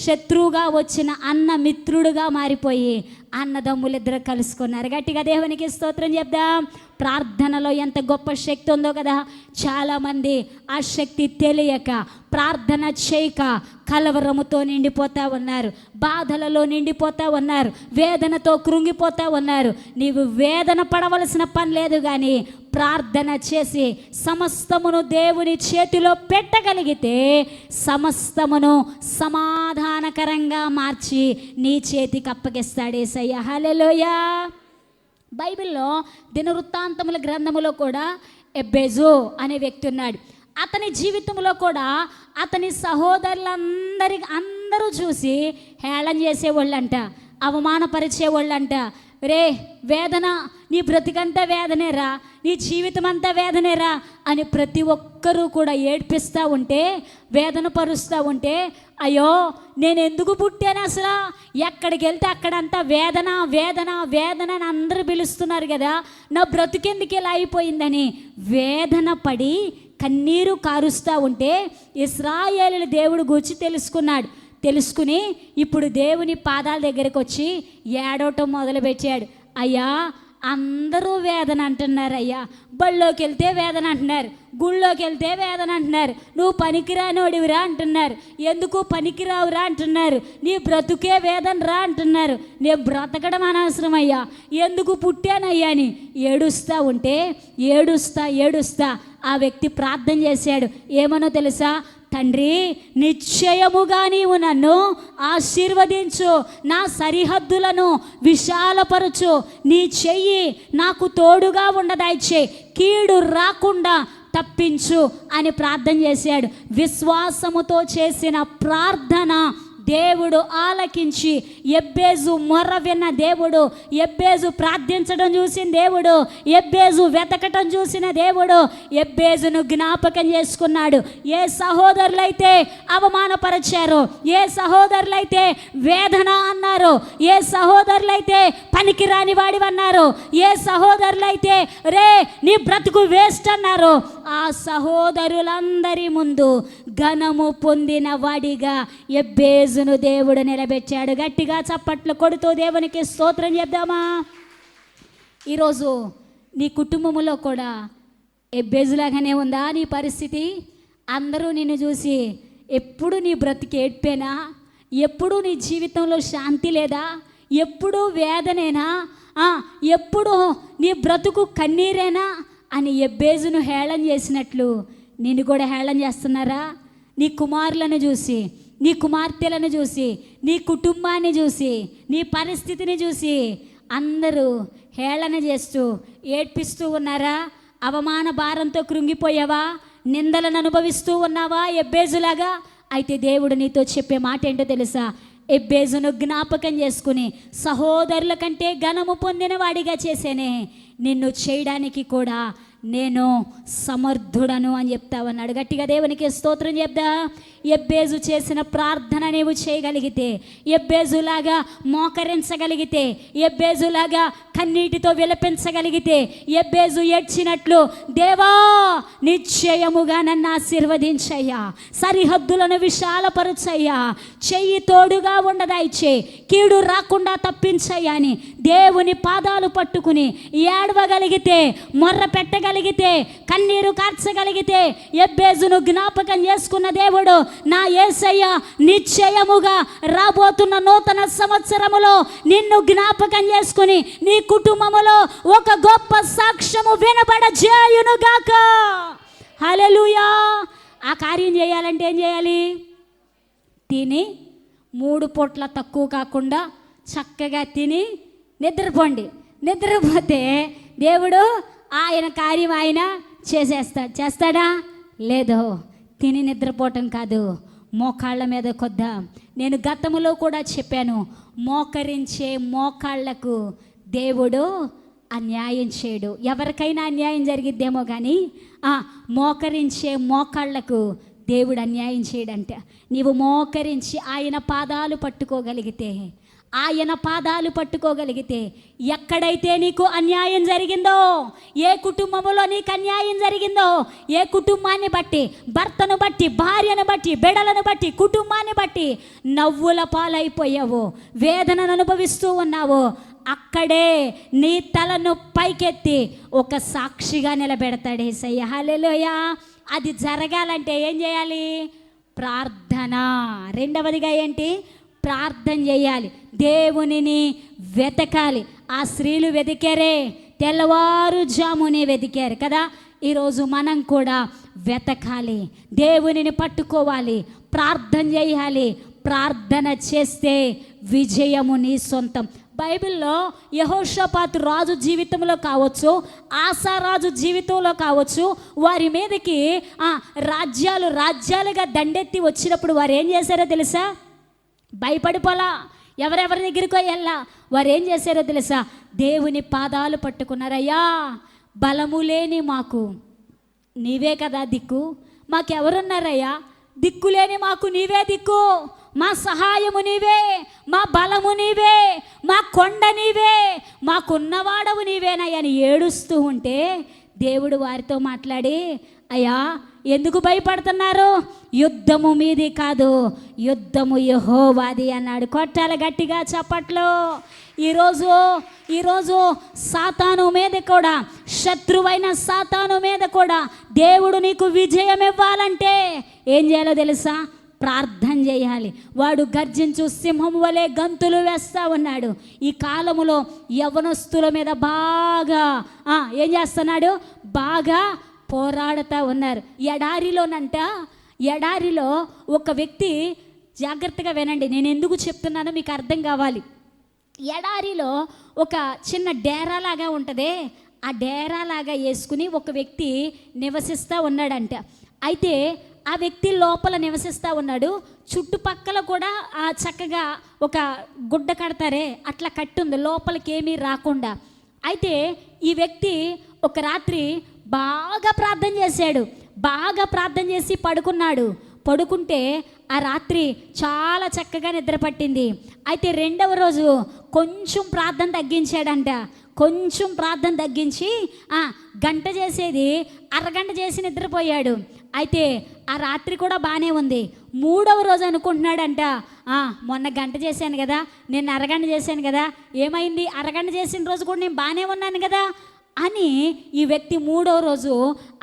శత్రువుగా వచ్చిన అన్న మిత్రుడుగా మారిపోయి అన్నదమ్ములిద్దరు కలుసుకున్నారు. గట్టిగా దేవునికి స్తోత్రం చెప్దాం. ప్రార్థనలో ఎంత గొప్ప శక్తి ఉందో కదా. చాలామంది ఆ శక్తి తెలియక ప్రార్థన చేయక కలవరముతో నిండిపోతూ ఉన్నారు, బాధలలో నిండిపోతూ ఉన్నారు, వేదనతో కృంగిపోతూ ఉన్నారు. నీవు వేదన పడవలసిన పని లేదు, కానీ ప్రార్థన చేసి సమస్తమును దేవుని చేతిలో పెట్టగలిగితే సమస్తమును సమాధానకరంగా మార్చి నీ చేతికి అప్పగిస్తాడు యేసయ్య. హల్లెలూయా. బైబిల్లో దినవృత్తాంతముల గ్రంథములో కూడా ఎబ్బెజు అనే వ్యక్తి ఉన్నాడు. అతని జీవితంలో కూడా అతని అందరూ చూసి హేళన చేసేవాళ్ళంట, అవమానపరిచేవాళ్ళంట. రే వేదన, నీ బ్రతికంతా వేదనేరా, నీ జీవితం అంతా వేదనేరా అని ప్రతి ఒక్కరూ కూడా ఏడ్పిస్తూ ఉంటే, వేదన పరుస్తూ ఉంటే, అయ్యో నేను ఎందుకు పుట్టాను అసలు, ఎక్కడికి వెళ్తే అక్కడంతా వేదన వేదన వేదన అని అందరూ పిలుస్తున్నారు కదా, నా బ్రతికెందుకు ఇలా అయిపోయిందని వేదన పడి కన్నీరు కారుస్తూ ఉంటే ఇశ్రాయేలుల దేవుడు గూర్చి తెలుసుకుని ఇప్పుడు దేవుని పాదాల దగ్గరికి వచ్చి ఏడవటం మొదలుపెట్టాడు. అయ్యా అందరూ వేదన అంటున్నారు, అయ్యా బళ్ళోకి వెళ్తే వేదన అంటున్నారు, గుళ్ళోకి వెళ్తే వేదన అంటున్నారు, నువ్వు పనికిరానోడివిరా అంటున్నారు, ఎందుకు పనికిరావురా అంటున్నారు, నీ బ్రతుకే వేదన రా అంటున్నారు, నేను బ్రతకడం అనవసరం అయ్యా, ఎందుకు పుట్టానయ్యా అని ఏడుస్తూ ఉంటే ఏడుస్తా ఆ వ్యక్తి ప్రార్థన చేశాడు. ఏమనో తెలుసా? తండ్రి, నిశ్చయముగా నీవు నన్ను ఆశీర్వదించు, నా సరిహద్దులను విశాలపరచు, నీ చెయ్యి నాకు తోడుగా ఉండదయచే, కీడు రాకుండా తప్పించు అని ప్రార్థన చేశాడు. విశ్వాసముతో చేసిన ప్రార్థన దేవుడు ఆలకించి ఎబ్బేజు మొర్ర విన్న దేవుడు, ఎబ్బేజు ప్రార్థించడం చూసిన దేవుడు, ఎబ్బేజు వెతకటం చూసిన దేవుడు ఎబ్బేజును జ్ఞాపకం చేసుకున్నాడు. ఏ సహోదరులైతే అవమానపరిచారో, ఏ సహోదరులైతే వేదన అన్నారు, ఏ సహోదరులైతే పనికిరాని వాడివన్నారు, ఏ సహోదరులైతే రే నీ బ్రతుకు వేస్ట్ అన్నారు, ఆ సహోదరులందరి ముందు ఘనము పొందిన వాడిగా ఎబ్బేజును దేవుడు నిలబెట్టాడు. గట్టిగా చప్పట్లు కొడుతూ దేవునికి స్తోత్రం చెప్దామా? ఈరోజు నీ కుటుంబంలో కూడా ఎబ్బేజులాగానే ఉందా నీ పరిస్థితి? అందరూ నిన్ను చూసి ఎప్పుడు నీ బ్రతికి ఏడ్పేనా, ఎప్పుడు నీ జీవితంలో శాంతి లేదా, ఎప్పుడు వేదనేనా, ఎప్పుడు నీ బ్రతుకు కన్నీరేనా అని ఎబ్బేజును హేళన చేసినట్లు నిన్ను కూడా హేళన చేస్తున్నారా? నీ కుమారులను చూసి, నీ కుమార్తెలను చూసి, నీ కుటుంబాన్ని చూసి, నీ పరిస్థితిని చూసి అందరూ హేళన చేస్తూ ఏడ్పిస్తూ ఉన్నారా? అవమాన భారంతో కృంగిపోయావా? నిందలను అనుభవిస్తూ ఉన్నావా ఎబ్బేజులాగా? అయితే దేవుడు నీతో చెప్పే మాట ఏంటో తెలుసా? ఎబ్బేజును జ్ఞాపకం చేసుకుని సహోదరుల కంటే ఘనము పొందిన వాడిగా చేసేనే నిన్ను చేయడానికి కూడా నేను సమర్థుడను అని చెప్తావన్నాడు. గట్టిగా దేవునికి స్తోత్రం చెప్దా. ఎబ్బేజు చేసిన ప్రార్థన నీవు చేయగలిగితే, ఎబ్బేజులాగా మోకరించగలిగితే, ఎబ్బేజులాగా కన్నీటితో విలపించగలిగితే, ఎబ్బేజు ఏడ్చినట్లు దేవా నిశ్చయముగా నన్ను ఆశీర్వదించయ్యా, సరిహద్దులను విశాలపరచయ్యా, చెయ్యి తోడుగా ఉండదాయిచ్చే, కీడు రాకుండా తప్పించయ్యా అని దేవుని పాదాలు పట్టుకుని ఏడవగలిగితే, మొర్ర పెట్టగలిగితే, కన్నీరు కార్చగలిగితే, ఎబ్బేజును జ్ఞాపకం చేసుకున్న దేవుడు నా యేసయ్య నిశ్చయముగా రాబోతున్న నూతన సంవత్సరములో నిన్ను జ్ఞాపకం చేసుకుని నీ కుటుంబములో ఒక గొప్ప సాక్ష్యము వినబడజేయునుగాక. హల్లెలూయా. ఆ కార్యం చేయాలంటే ఏం చేయాలి? తిని 3 పూట్ల తక్కువ కాకుండా చక్కగా తిని నిద్రపోండి. నిద్రపోతే దేవుడు ఆయన కార్యం ఆయన చేస్తాడా? లేదో. తిని నిద్రపోవటం కాదు, మోకాళ్ళ మీద కొద్దాం. నేను గతములో కూడా చెప్పాను, మోకరించే మోకాళ్లకు దేవుడు అన్యాయం చేయడు. ఎవరికైనా అన్యాయం జరిగిద్దేమో కానీ మోకరించే మోకాళ్లకు దేవుడు అన్యాయం చేయడంట. నీవు మోకరించి ఆయన పాదాలు పట్టుకోగలిగితే, ఆయన పాదాలు పట్టుకోగలిగితే, ఎక్కడైతే నీకు అన్యాయం జరిగిందో, ఏ కుటుంబంలో నీకు అన్యాయం జరిగిందో, ఏ కుటుంబాన్ని బట్టి, భర్తను బట్టి, భార్యను బట్టి, బిడ్డలను బట్టి, కుటుంబాన్ని బట్టి నవ్వుల పాలైపోయావో, వేదనను అనుభవిస్తూ ఉన్నావో, అక్కడే నీ తలను పైకెత్తి ఒక సాక్షిగా నిలబెడతాడు యేసయ్య. హల్లెలూయా. అది జరగాలంటే ఏం చేయాలి? ప్రార్థన. రెండవదిగా ఏంటి? ప్రార్థన చేయాలి, దేవునిని వెతకాలి. ఆ స్త్రీలు వెతికారే, తెల్లవారుజామునే వెతికారు కదా. ఈరోజు మనం కూడా వెతకాలి, దేవునిని పట్టుకోవాలి, ప్రార్థన చేయాలి. ప్రార్థన చేస్తే విజయము నీ సొంతం. బైబిల్లో యెహోషాపాతు రాజు జీవితంలో కావచ్చు, ఆసా రాజు జీవితంలో కావచ్చు, వారి మీదకి రాజ్యాలుగా దండెత్తి వచ్చినప్పుడు వారు ఏం చేశారో తెలుసా? భయపడిపోలా, ఎవరెవరి దగ్గరికో వెళ్ళా. వారు ఏం చేశారో తెలుసా? దేవుని పాదాలు పట్టుకున్నారయ్యా, బలము లేని మాకు నీవే కదా దిక్కు, మాకెవరున్నారయ్యా? దిక్కులేని మాకు నీవే దిక్కు, మా సహాయము నీవే, మా బలము నీవే, మా కొండ నీవే, మాకున్నవాడవు నీవేనయ్యా అని ఏడుస్తూ ఉంటే దేవుడు వారితో మాట్లాడి, అయ్యా ఎందుకు భయపడుతున్నారు? యుద్ధము మీది కాదు, యుద్ధము యెహోవాది అన్నాడు. కొట్టాల గట్టిగా చప్పట్లో. ఈరోజు సాతాను మీద కూడా, శత్రువైన సాతాను మీద కూడా దేవుడు నీకు విజయం ఇవ్వాలంటే ఏం చేయాలో తెలుసా? ప్రార్థన చేయాలి. వాడు గర్జించు సింహం వలె గంతులు వేస్తా ఉన్నాడు. ఈ కాలములో యవనస్తుల మీద బాగా ఏం చేస్తున్నాడు? బాగా పోరాడుతూ ఉన్నారు. ఎడారిలో ఒక వ్యక్తి, జాగ్రత్తగా వినండి, నేను ఎందుకు చెప్తున్నానో మీకు అర్థం కావాలి. ఎడారిలో ఒక చిన్న డేరాలాగా ఉంటుంది. ఆ డేరాలాగా వేసుకుని ఒక వ్యక్తి నివసిస్తూ ఉన్నాడంట. అయితే ఆ వ్యక్తి లోపల నివసిస్తూ ఉన్నాడు. చుట్టుపక్కల కూడా చక్కగా ఒక గుడ్డ కడతారే, అట్లా కట్టుంది, లోపలికి ఏమీ రాకుండా. అయితే ఈ వ్యక్తి ఒక రాత్రి బాగా ప్రార్థన చేశాడు. బాగా ప్రార్థన చేసి పడుకుంటే ఆ రాత్రి చాలా చక్కగా నిద్ర పట్టింది. అయితే రెండవ రోజు కొంచెం ప్రార్థన తగ్గించాడంట. కొంచెం ప్రార్థన తగ్గించి గంట చేసేది అరగంట చేసి నిద్రపోయాడు. అయితే ఆ రాత్రి కూడా బాగానే ఉంది. మూడవ రోజు అనుకుంటున్నాడంట, మొన్న గంట చేశాను కదా, నేను అరగంట చేశాను కదా, ఏమైంది? అరగంట చేసిన రోజు కూడా నేను బాగానే ఉన్నాను కదా అని ఈ వ్యక్తి మూడో రోజు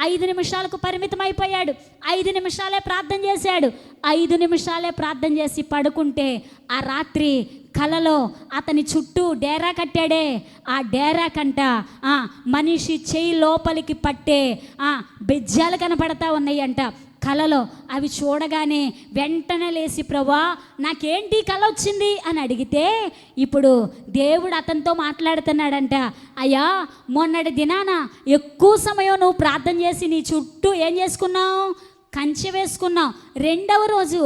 5 నిమిషాలకు పరిమితం అయిపోయాడు. 5 నిమిషాలే ప్రార్థన చేశాడు. 5 నిమిషాలే ప్రార్థన చేసి పడుకుంటే ఆ రాత్రి కలలో అతని చుట్టూ డేరా కట్టాడే, ఆ డేరా కంట మనిషి చెయ్యి లోపలికి పట్టే బెజ్జాలు కనపడతా ఉన్నాయంట. కలలో అవి చూడగానే వెంటనే లేచి, ప్రభా నాకేంటి కల వచ్చింది అని అడిగితే ఇప్పుడు దేవుడు అతనితో మాట్లాడుతున్నాడంట. అయ్యా, మొన్నటి దినాన ఎక్కువ సమయం నువ్వు ప్రార్థన చేసి నీ చుట్టూ ఏం చేసుకున్నావు? కంచె వేసుకున్నావు. రెండవ రోజు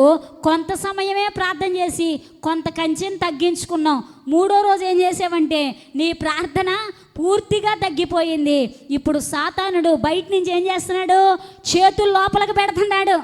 కొంత సమయమే ప్రార్థన చేసి కొంత కంచెని తగ్గించుకున్నావు. మూడో రోజు ఏం చేసావంటే నీ ప్రార్థన పూర్తిగా తగ్గిపోయింది. ఇప్పుడు సాతానుడు బయట నుంచి ఏం చేస్తున్నాడు? చేతులు లోపలికి పెడుతున్నాడు.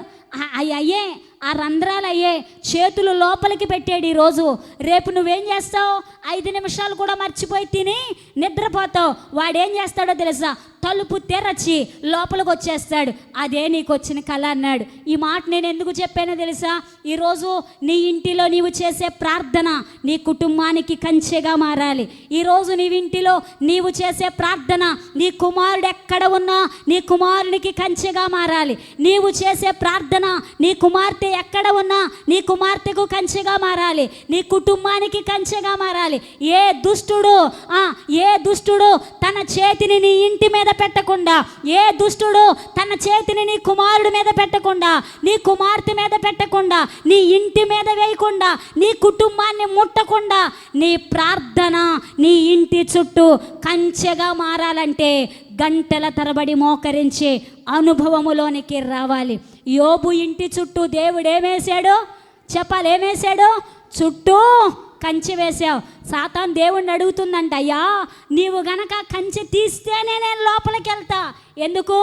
అయ్యే ఆ రంధ్రాలు అయ్యే చేతులు లోపలికి పెట్టాడు ఈరోజు. రేపు నువ్వేం చేస్తావు? 5 నిమిషాలు కూడా మర్చిపోయి తిని నిద్రపోతావు. వాడేం చేస్తాడో తెలుసా? తలుపు తెరచి లోపలికి వచ్చేస్తాడు. అదే నీకు వచ్చిన కళ అన్నాడు. ఈ మాట నేను ఎందుకు చెప్పానో తెలుసా? ఈరోజు నీ ఇంటిలో నీవు చేసే ప్రార్థన నీ కుటుంబానికి కంచెగా మారాలి. ఈరోజు నీ ఇంటిలో నీవు చేసే ప్రార్థన నీ కుమారుడు ఎక్కడ ఉన్నా నీ కుమారునికి కంచెగా మారాలి. నీవు చేసే ప్రార్థన నీ కుమార్తె ఎక్కడ ఉన్నా నీ కుమార్తెకు కంచెగా మారాలి. నీ కుటుంబానికి కంచెగా మారాలి. ఏ దుష్టుడు తన చేతిని నీ ఇంటి మీద పెట్టకుండా, ఏ దుష్టుడు తన చేతిని నీ కుమారుడి మీద పెట్టకుండా, నీ కుమార్తె మీద పెట్టకుండా, నీ ఇంటి మీద వేయకుండా, నీ కుటుంబాన్ని ముట్టకుండా నీ ప్రార్థన నీ ఇంటి చుట్టూ కంచెగా మారాలంటే గంటల తరబడి మోకరించే అనుభవములోనికి రావాలి. యోబు ఇంటి చుట్టూ దేవుడు ఏమేశాడో చెప్పాలి? ఏమేశాడో? చుట్టూ కంచె వేసావు. సాతాను దేవుణ్ణి అడుగుతుందంట, అయ్యా నీవు గనక కంచె తీస్తేనే నేను లోపలికి వెళ్తా. ఎందుకు?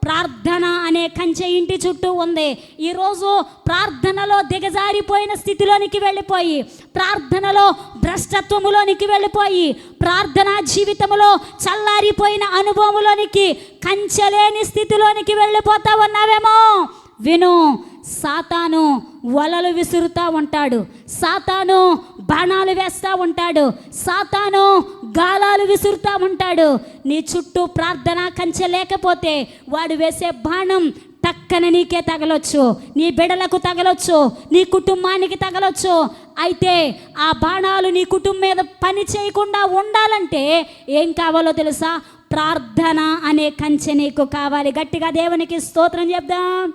ప్రార్థన అనే కంచె ఇంటి చుట్టూ ఉంది. ఈరోజు ప్రార్థనలో దిగజారిపోయిన స్థితిలోనికి వెళ్ళిపోయి, ప్రార్థనలో భ్రష్టత్వములోనికి వెళ్ళిపోయి, ప్రార్థనా జీవితంలో చల్లారిపోయిన అనుభవంలోనికి, కంచెలేని స్థితిలోనికి వెళ్ళిపోతా ఉన్నావేమో. విను, సాతాను వలలు విసురుతూ ఉంటాడు, సాతాను బాణాలు వేస్తూ ఉంటాడు, సాతాను గాలాలు విసురుతూ ఉంటాడు. నీ చుట్టూ ప్రార్థన కంచె లేకపోతే వాడు వేసే బాణం టక్కన నీకే తగలొచ్చు, నీ బిడలకు తగలొచ్చు, నీ కుటుంబానికి తగలొచ్చు. అయితే ఆ బాణాలు నీ కుటుంబం మీద పని చేయకుండా ఉండాలంటే ఏం కావాలో తెలుసా? ప్రార్థన అనే కంచె నీకు కావాలి. గట్టిగా దేవునికి స్తోత్రం చెప్దాం.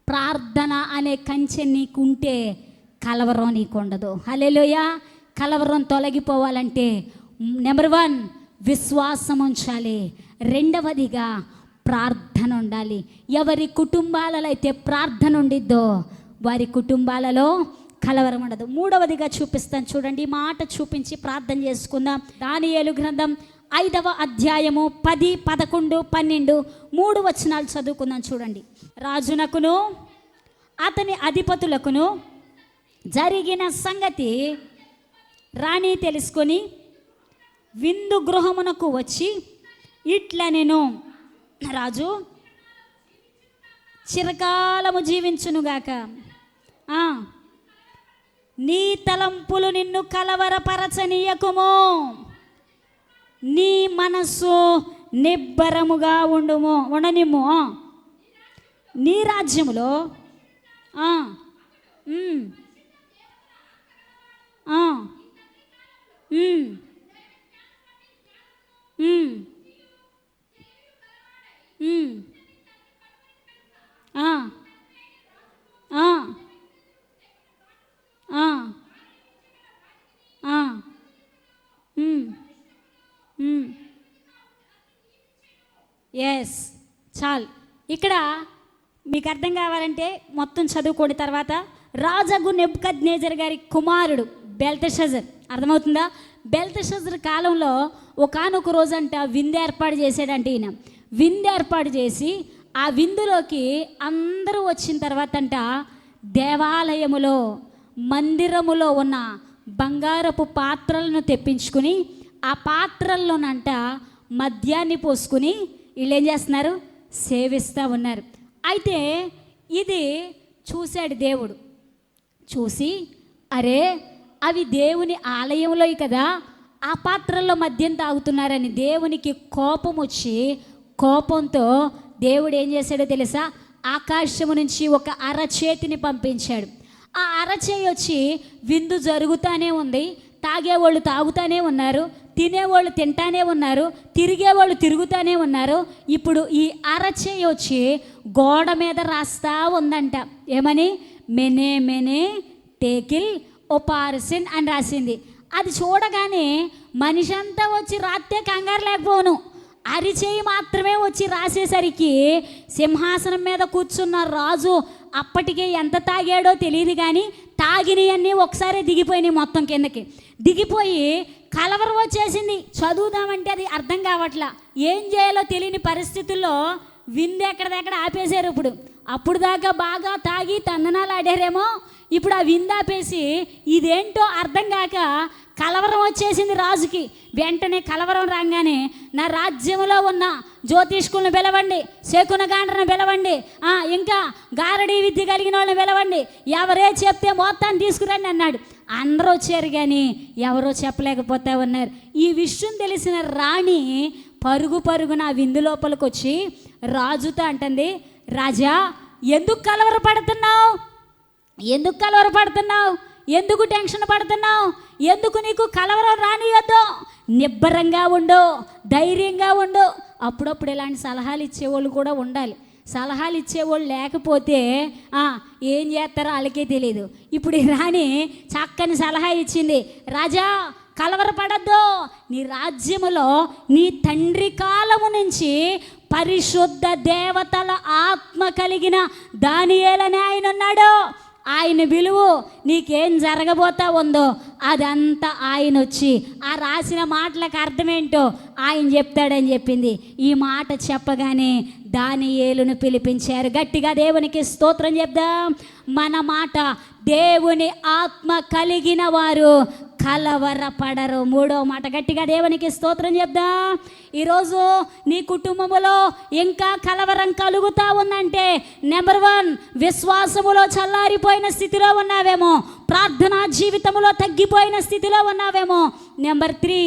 ప్రార్థన అనే కంచె నీకుంటే కలవరం నీకు ఉండదు. హల్లెలూయా. కలవరం తొలగిపోవాలంటే నెంబర్ 1 విశ్వాసం ఉంచాలి. రెండవదిగా ప్రార్థన ఉండాలి. ఎవరి కుటుంబాలలో అయితే ప్రార్థన ఉండిద్దో వారి కుటుంబాలలో కలవరం ఉండదు. మూడవదిగా చూపిస్తాను చూడండి. ఈ మాట చూపించి ప్రార్థన చేసుకుందాం. దానియేలు గ్రంథం 5వ అధ్యాయము 10, 11, 12 3 వచనాలు చదువుకుందాం చూడండి. రాజునకును అతని అధిపతులకును జరిగిన సంగతి రాణి తెలుసుకొని విందు గృహమునకు వచ్చి ఇట్లా, నేను రాజు చిరకాలము జీవించునుగాక, నీ తలంపులు నిన్ను కలవరపరచనీయకుము, నీ మనస్సు నిబ్బరముగా ఉండనిమ్ము, నీ రాజ్యములో ఎస్, చాలు. ఇక్కడ మీకు అర్థం కావాలంటే మొత్తం చదువుకోండి. తర్వాత రాజగు నెబుకద్నెజర్ గారి కుమారుడు బెల్తెషజర్, అర్థమవుతుందా? బెల్తెషజర్ కాలంలో ఒకానొక రోజంట విందు ఏర్పాటు చేశాడంటే ఈయన. విందు ఏర్పాటు చేసి ఆ విందులోకి అందరూ వచ్చిన తర్వాత అంట దేవాలయములో మందిరములో ఉన్న బంగారపు పాత్రలను తెప్పించుకుని ఆ పాత్రల్లోనంట మద్యాన్ని పోసుకుని వీళ్ళు ఏం చేస్తున్నారు? సేవిస్తూ ఉన్నారు. అయితే ఇది చూశాడు దేవుడు. చూసి అరే అవి దేవుని ఆలయంలో కదా, ఆ పాత్రల్లో మద్యం తాగుతున్నారని దేవునికి కోపం వచ్చి, కోపంతో దేవుడు ఏం చేశాడో తెలుసా? ఆకాశము నుంచి ఒక అరచేతిని పంపించాడు. ఆ అరచేయి వచ్చి విందు జరుగుతూనే ఉంది, తాగేవాళ్ళు తాగుతూనే ఉన్నారు, తినేవాళ్ళు తింటానే ఉన్నారు, తిరిగేవాళ్ళు తిరుగుతూనే ఉన్నారు. ఇప్పుడు ఈ అరచేయి వచ్చి గోడ మీద రాస్తా ఉందంట. ఏమని? మెనే మెనే టేకిల్ ఒపార్సిన్ అని రాసింది. అది చూడగానే మనిషి అంతా వచ్చి రాస్తే కంగారు లేకపోను, అరిచేయి మాత్రమే వచ్చి రాసేసరికి సింహాసనం మీద కూర్చున్న రాజు అప్పటికే ఎంత తాగాడో తెలియదు, కానీ తాగినవన్నీ ఒకసారి దిగిపోయినాయి, మొత్తం కిందకి దిగిపోయి కలవరం వచ్చేసింది. చదువుదామంటే అది అర్థం కావట్లా, ఏం చేయాలో తెలియని పరిస్థితుల్లో విందు ఎక్కడిదెక్కడ ఆపేశారు. అప్పుడు దాకా బాగా తాగి తందనాలు ఆడారేమో, ఇప్పుడు ఆ విందు ఆపేసి ఇదేంటో అర్థం కాక కలవరం వచ్చేసింది రాజుకి. వెంటనే కలవరం రాగానే నా రాజ్యంలో ఉన్న జ్యోతిష్కులను పిలవండి, శకునగాండ్రను పిలవండి, ఇంకా గారడీ విద్య కలిగిన వాళ్ళని పిలవండి, ఎవరే చెప్తే మొత్తాన్ని తీసుకురండి అన్నాడు. అందరూ వచ్చారు కానీ ఎవరో చెప్పలేకపోతా ఉన్నారు. ఈ విషయం తెలిసిన రాణి పరుగు పరుగున ఆ విందు లోపలికి వచ్చి రాజుతో అంటుంది, రాజా ఎందుకు కలవరపడుతున్నావు? ఎందుకు కలవరపడుతున్నావు? ఎందుకు టెన్షన్ పడుతున్నావు? ఎందుకు నీకు కలవరం రానియద్దు? నిబ్బరంగా ఉండు, ధైర్యంగా ఉండు. అప్పుడప్పుడు ఇలాంటి సలహాలు ఇచ్చేవాళ్ళు కూడా ఉండాలి. సలహాలు ఇచ్చేవాళ్ళు లేకపోతే ఏం చేస్తారో వాళ్ళకే తెలియదు. ఇప్పుడు ఈ రాణి చక్కని సలహా ఇచ్చింది, రాజా కలవరపడద్దు, నీ రాజ్యములో నీ తండ్రి కాలము నుంచి పరిశుద్ధ దేవతల ఆత్మ కలిగిన దానియేలని ఆయన ఉన్నాడు. ఆయన విలువ నీకేం జరగబోతా ఉందో అదంతా ఆయన వచ్చి ఆ రాసిన మాటలకు అర్థమేంటో ఆయన చెప్తాడని చెప్పింది. ఈ మాట చెప్పగానే దానియేలును పిలిపించారు. గట్టిగా దేవునికి స్తోత్రం చెప్దాం. మన మాట దేవుని ఆత్మ కలిగిన వారు కలవరపడరు. మూడో మాట గట్టిగా దేవునికి స్తోత్రం చెప్దాం. ఈరోజు నీ కుటుంబంలో ఇంకా కలవరం కలుగుతా ఉందంటే, నెంబర్ 1 విశ్వాసములో చల్లారిపోయిన స్థితిలో ఉన్నావేమో, ప్రార్థనా జీవితంలో తగ్గిపోయిన స్థితిలో ఉన్నావేమో. నెంబర్ 3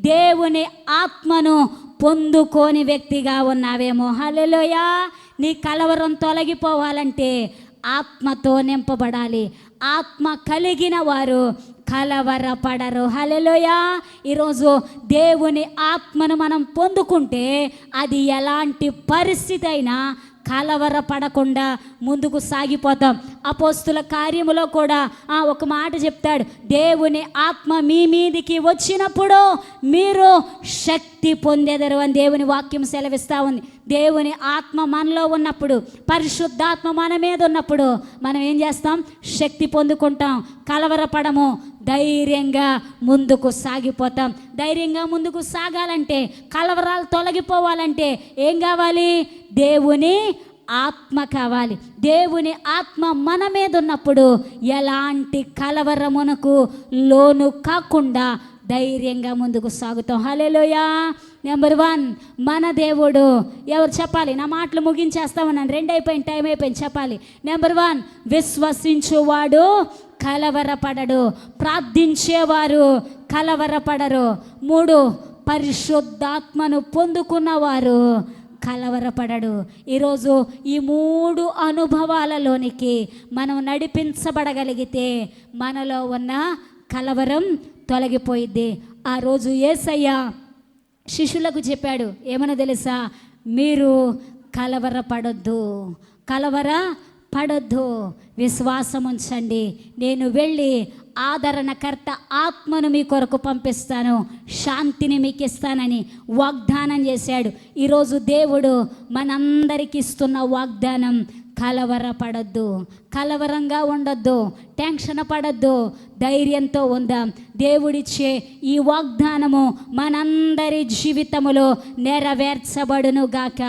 దేవుని ఆత్మను పొందుకోని వ్యక్తిగా ఉన్నావేమో. హల్లెలూయా. నీ కలవరం తొలగిపోవాలంటే ఆత్మతో నింపబడాలి. ఆత్మ కలిగిన వారు కలవరపడరు. హల్లెలూయా. ఈరోజు దేవుని ఆత్మను మనం పొందుకుంటే అది ఎలాంటి పరిస్థితి అయినా కలవరపడకుండా ముందుకు సాగిపోతాం. అపోస్తుల కార్యములో కూడా ఒక మాట చెప్తాడు, దేవుని ఆత్మ మీ మీదికి వచ్చినప్పుడు మీరు శక్తి పొందెదరు అని దేవుని వాక్యం సెలవిస్తూ ఉంది. దేవుని ఆత్మ మనలో ఉన్నప్పుడు, పరిశుద్ధాత్మ మన మీద ఉన్నప్పుడు మనం ఏం చేస్తాం? శక్తి పొందుకుంటాం, కలవరపడము, ధైర్యంగా ముందుకు సాగిపోతాం. ధైర్యంగా ముందుకు సాగాలంటే, కలవరాలు తొలగిపోవాలంటే ఏం కావాలి? దేవుని ఆత్మ కావాలి. దేవుని ఆత్మ మన మీద ఉన్నప్పుడు ఎలాంటి కలవరమునకు లోను కాకుండా ధైర్యంగా ముందుకు సాగుతాం. హల్లెలూయా. నెంబర్ 1 మన దేవుడు ఎవరు చెప్పాలి? నా మాటలు ముగించేస్తామన్నాను, 2 అయిపోయింది, టైం అయిపోయింది, చెప్పాలి. నెంబర్ 1 విశ్వసించువాడు కలవరపడడు, ప్రార్థించేవారు కలవరపడరు. 3 పరిశుద్ధాత్మను పొందుకున్నవారు కలవరపడడు. ఈరోజు ఈ 3 అనుభవాలలోనికి మనం నడిపించబడగలిగితే మనలో ఉన్న కలవరం తొలగిపోయిద్ది. ఆ రోజు యేసయ్య శిష్యులకు చెప్పాడు, ఏమన్నా తెలుసా? మీరు కలవరపడొద్దు, కలవరపడొద్దు, విశ్వాసం ఉంచండి, నేను వెళ్ళి ఆదరణకర్త ఆత్మను మీ కొరకు పంపిస్తాను, శాంతిని మీకు ఇస్తానని వాగ్దానం చేశాడు. ఈరోజు దేవుడు మనందరికి ఇస్తున్న వాగ్దానం, కలవరపడద్దు, కలవరంగా ఉండొద్దు, టెన్షన్ పడద్దు, ధైర్యంతో ఉందాం. దేవుడిచ్చే ఈ వాగ్దానము మనందరి జీవితములో నెరవేర్చబడును గాక.